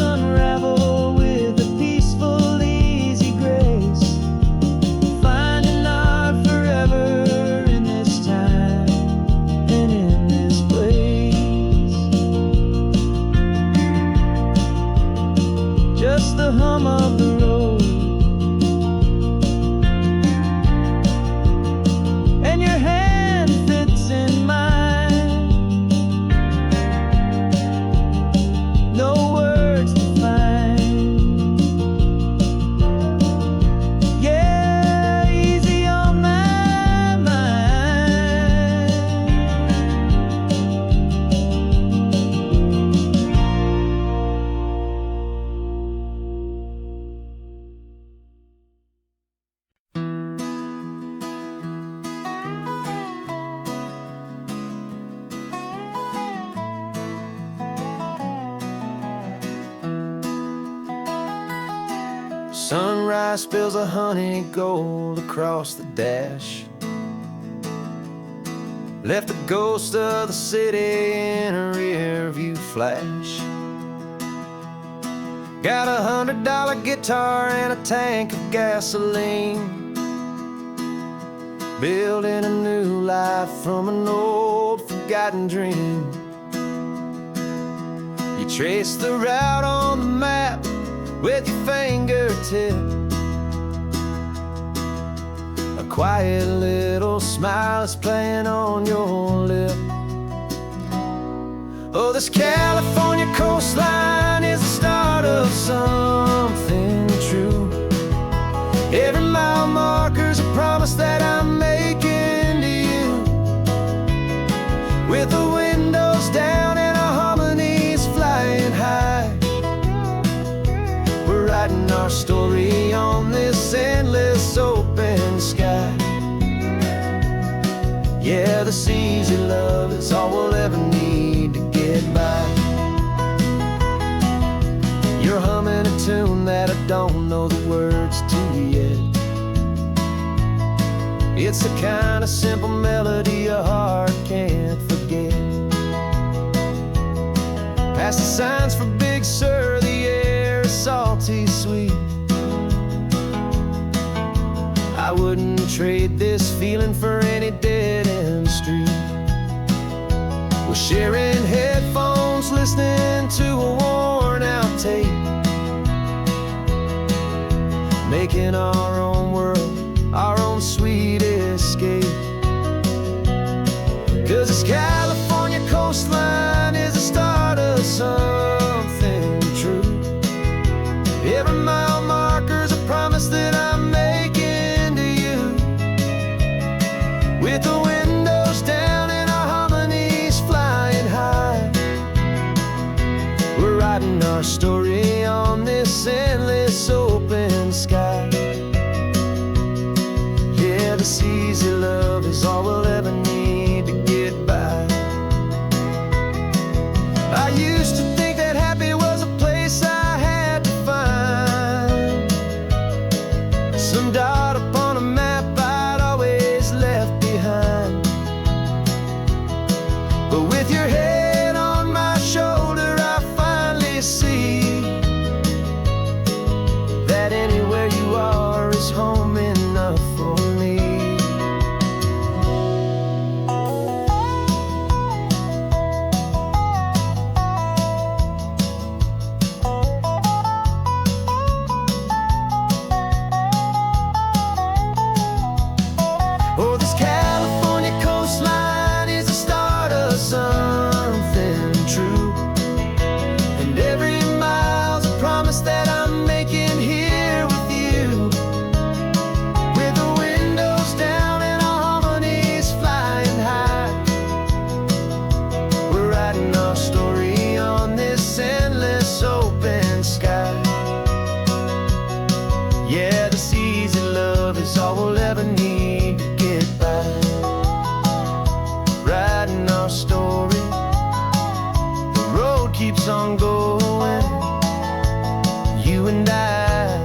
Sunrise spills a honey gold across the dash. Left the ghost of the city in a rear view flash. Got $100 guitar and a tank of gasoline, building a new life from an old forgotten dream. You trace the route on the map with your fingertip. A quiet little smile is playing on your lip. Oh, this California coastline is the start of something true. Every mile marker's a promise that I'm making to you. With the windows down and our harmonies flying high, we're writing our story on this endless open sky. Yeah, this easy love is all we'll ever need to get by. You're humming a tune that I don't know the words to yet. It's the kind of simple melody your heart can't forget. Past the signs for Big Sur, the air is salty sweet. I wouldn't trade this feeling for any dead-end street. We're sharing headphones, listening to a worn-out tape, making our own world, our own sweet escape. 'Cause this California coastline is the start of something true. Every mile marker's a promise that I'm making to you. With the windows down and our harmonies flying high, we're writing our story on this endless open sky. Yeah, this easy love is all we'll ever need to get by. I used to think that happy was a place I had to find, some dot upon a map I'd always left behind. But with your head on my shoulder, I finally see that anywhere you are is home enough for me. Oh, this California coastline is the start of something true. And every mile's a promise that I'm making here with you. With the windows down and our harmonies flying high, we're writing our story on this endless open sky. Yeah, this easy love is all we'll ever need to get by. Writing our story, the road keeps on going, you and I.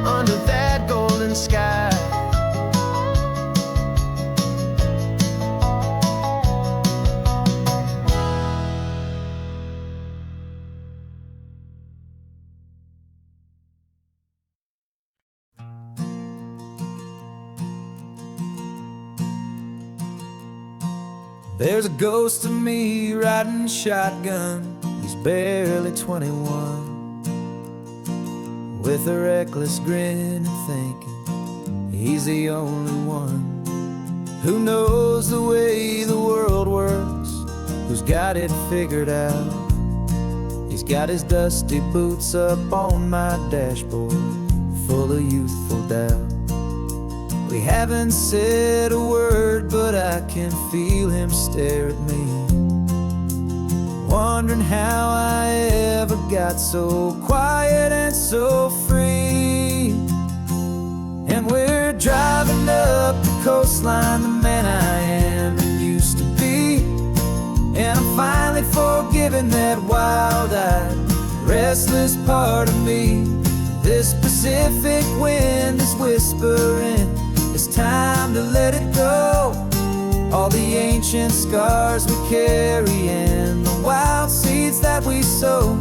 Under that golden sky. There's a ghost of me riding shotgun. He's barely 21, with a reckless grin and thinking he's the only one who knows the way the world works, who's got it figured out. He's got his dusty boots up on my dashboard, full of youthful doubt. We haven't said a word, but I can feel him stare at me, wondering how I ever got so quiet and so free. And we're driving up the coastline, the man I am and used to be, and I'm finally forgiven forgiving that wild-eyed, restless part of me. This Pacific wind is whispering, it's time to let it go. All the ancient scars we carry and the wild seeds that we sow.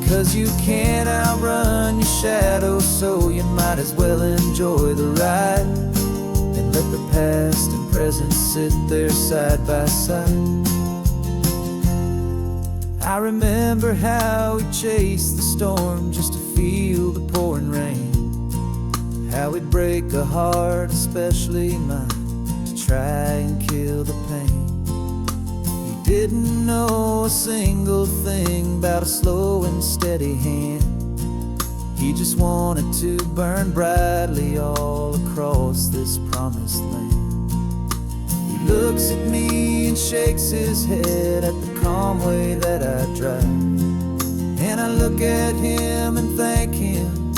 'Cause you can't outrun your shadow, so you might as well enjoy the ride and let the past and present sit there side by side. I remember how we chased the storm just to feel the pouring rain, how we'd break a heart, especially mine, to try and kill the pain. He didn't know a single thing about a slow and steady hand. He just wanted to burn brightly all across this promised land. He looks at me and shakes his head at the calm way that I drive, and I look at him and thank him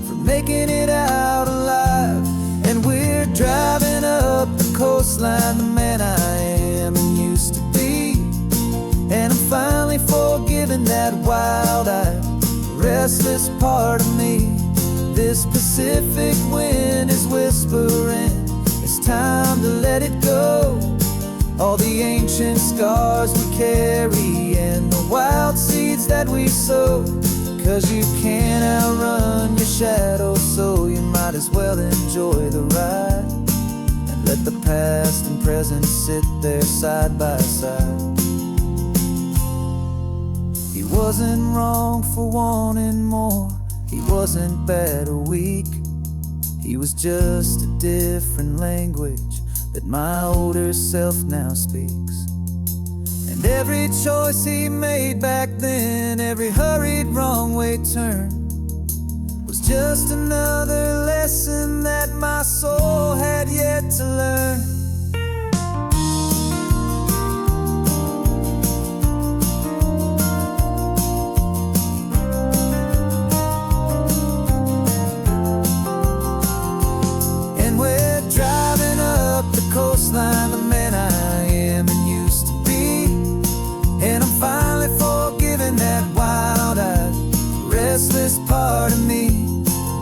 for making it out alive. And we're driving up the coastline, the man I am and used to be. And I'm finally forgiving that wild-eyed, restless part of me. This Pacific wind is whispering, it's time to let it go. All the ancient scars we carry and the wild seeds that we sow. 'Cause you can't outrun your shadow, so you might as well enjoy the ride and let the past and present sit there side by side. He wasn't wrong for wanting more, he wasn't bad or weak. He was just a different language that my older self now speaks. And every choice he made back then, every hurried wrong way turn, was just another lesson that my soul had yet to learn. Coastline, the man I am and used to be. And I'm finally forgiving that wild-eyed, restless part of me.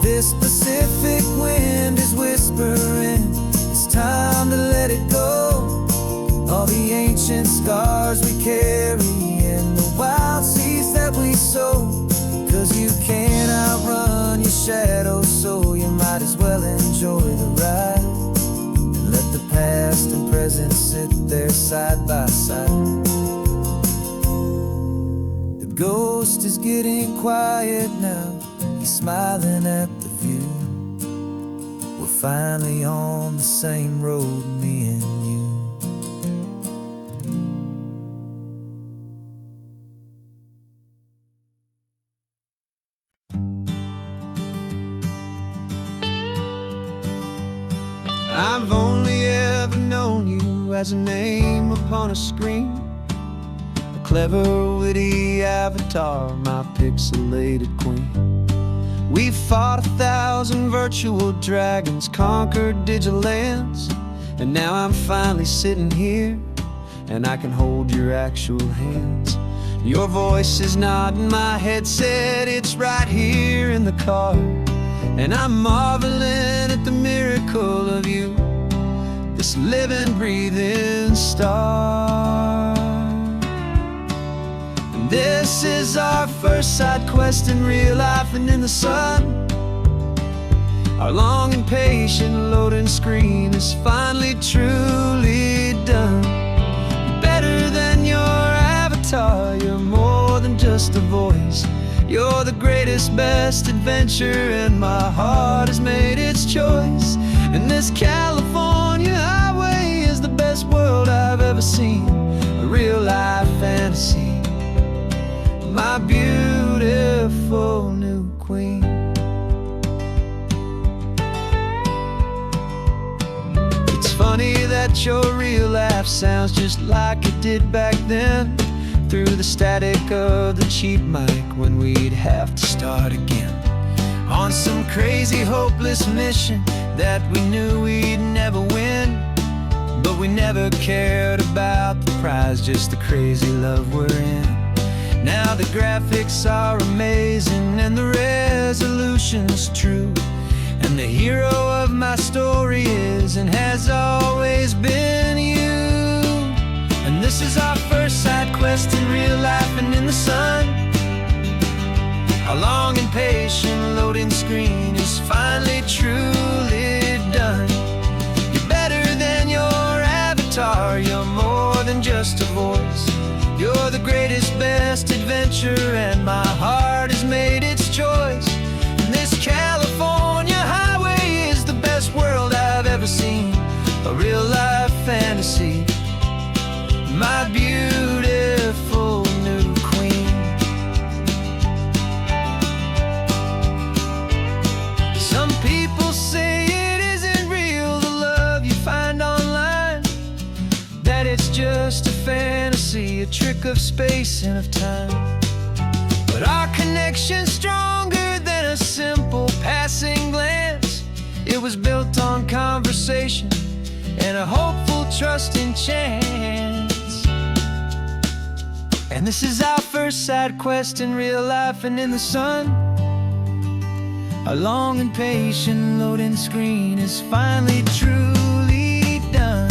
This Pacific wind is whispering, it's time to let it go. All the ancient scars we carry and the wild seeds that we sow. 'Cause you can't outrun your shadow, so you might as well enjoy the ride. Let the past and present sit there side by side. The ghost is getting quiet now, he's smiling at the view. We're finally on the same road, me and you. I've only ever known you as a name upon a screen, a clever, witty avatar, my pixelated queen. We fought 1,000 virtual dragons, conquered digital lands, and now I'm finally sitting here, and I can hold your actual hands. Your voice is not in my headset, it's right here in the car. And I'm marveling at the miracle of you, this living, breathing star. And this is our first side quest in real life and in the sun. Our long and patient loading screen is finally truly done. Better than your avatar, you're more than just a voice. You're the greatest, best adventure, and my heart has made its choice. And this California highway is the best world I've ever seen, a real-life fantasy, my beautiful new queen. It's funny that your real life sounds just like it did back then, through the static of the cheap mic when we'd have to start again, on some crazy hopeless mission that we knew we'd never win. But we never cared about the prize, just the crazy love we're in. Now the graphics are amazing and the resolution's true, and the hero of my story is and has always been you. And this is our first side quest in real life and in the sun. Our long and patient loading screen is finally truly done. You're better than your avatar, you're more than just a voice. You're the greatest, best adventure, and my heart has made its choice. And this California highway is the best world I've ever seen, a real life fantasy, my beautiful new queen. Some people say it isn't real, the love you find online, that it's just a fantasy, a trick of space and of time. But our connection's stronger than a simple passing glance. It was built on conversation and a hopeful, trusting chance. And this is our first side quest in real life and in the sun. Our long and patient loading screen is finally truly done.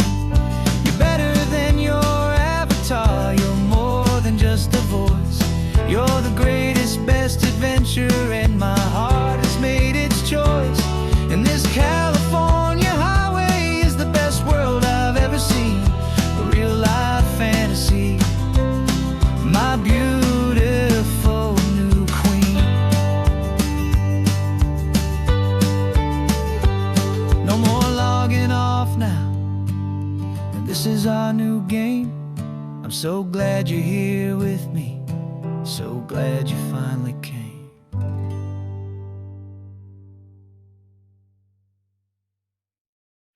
You're better than your avatar, you're more than just a voice. You're the greatest, best adventure, and my heart has made its choice. And this California highway is the best world I've ever seen, a real life fantasy, my beautiful new queen. No more logging off now, and this is our new game. I'm so glad you're here with me, so glad you finally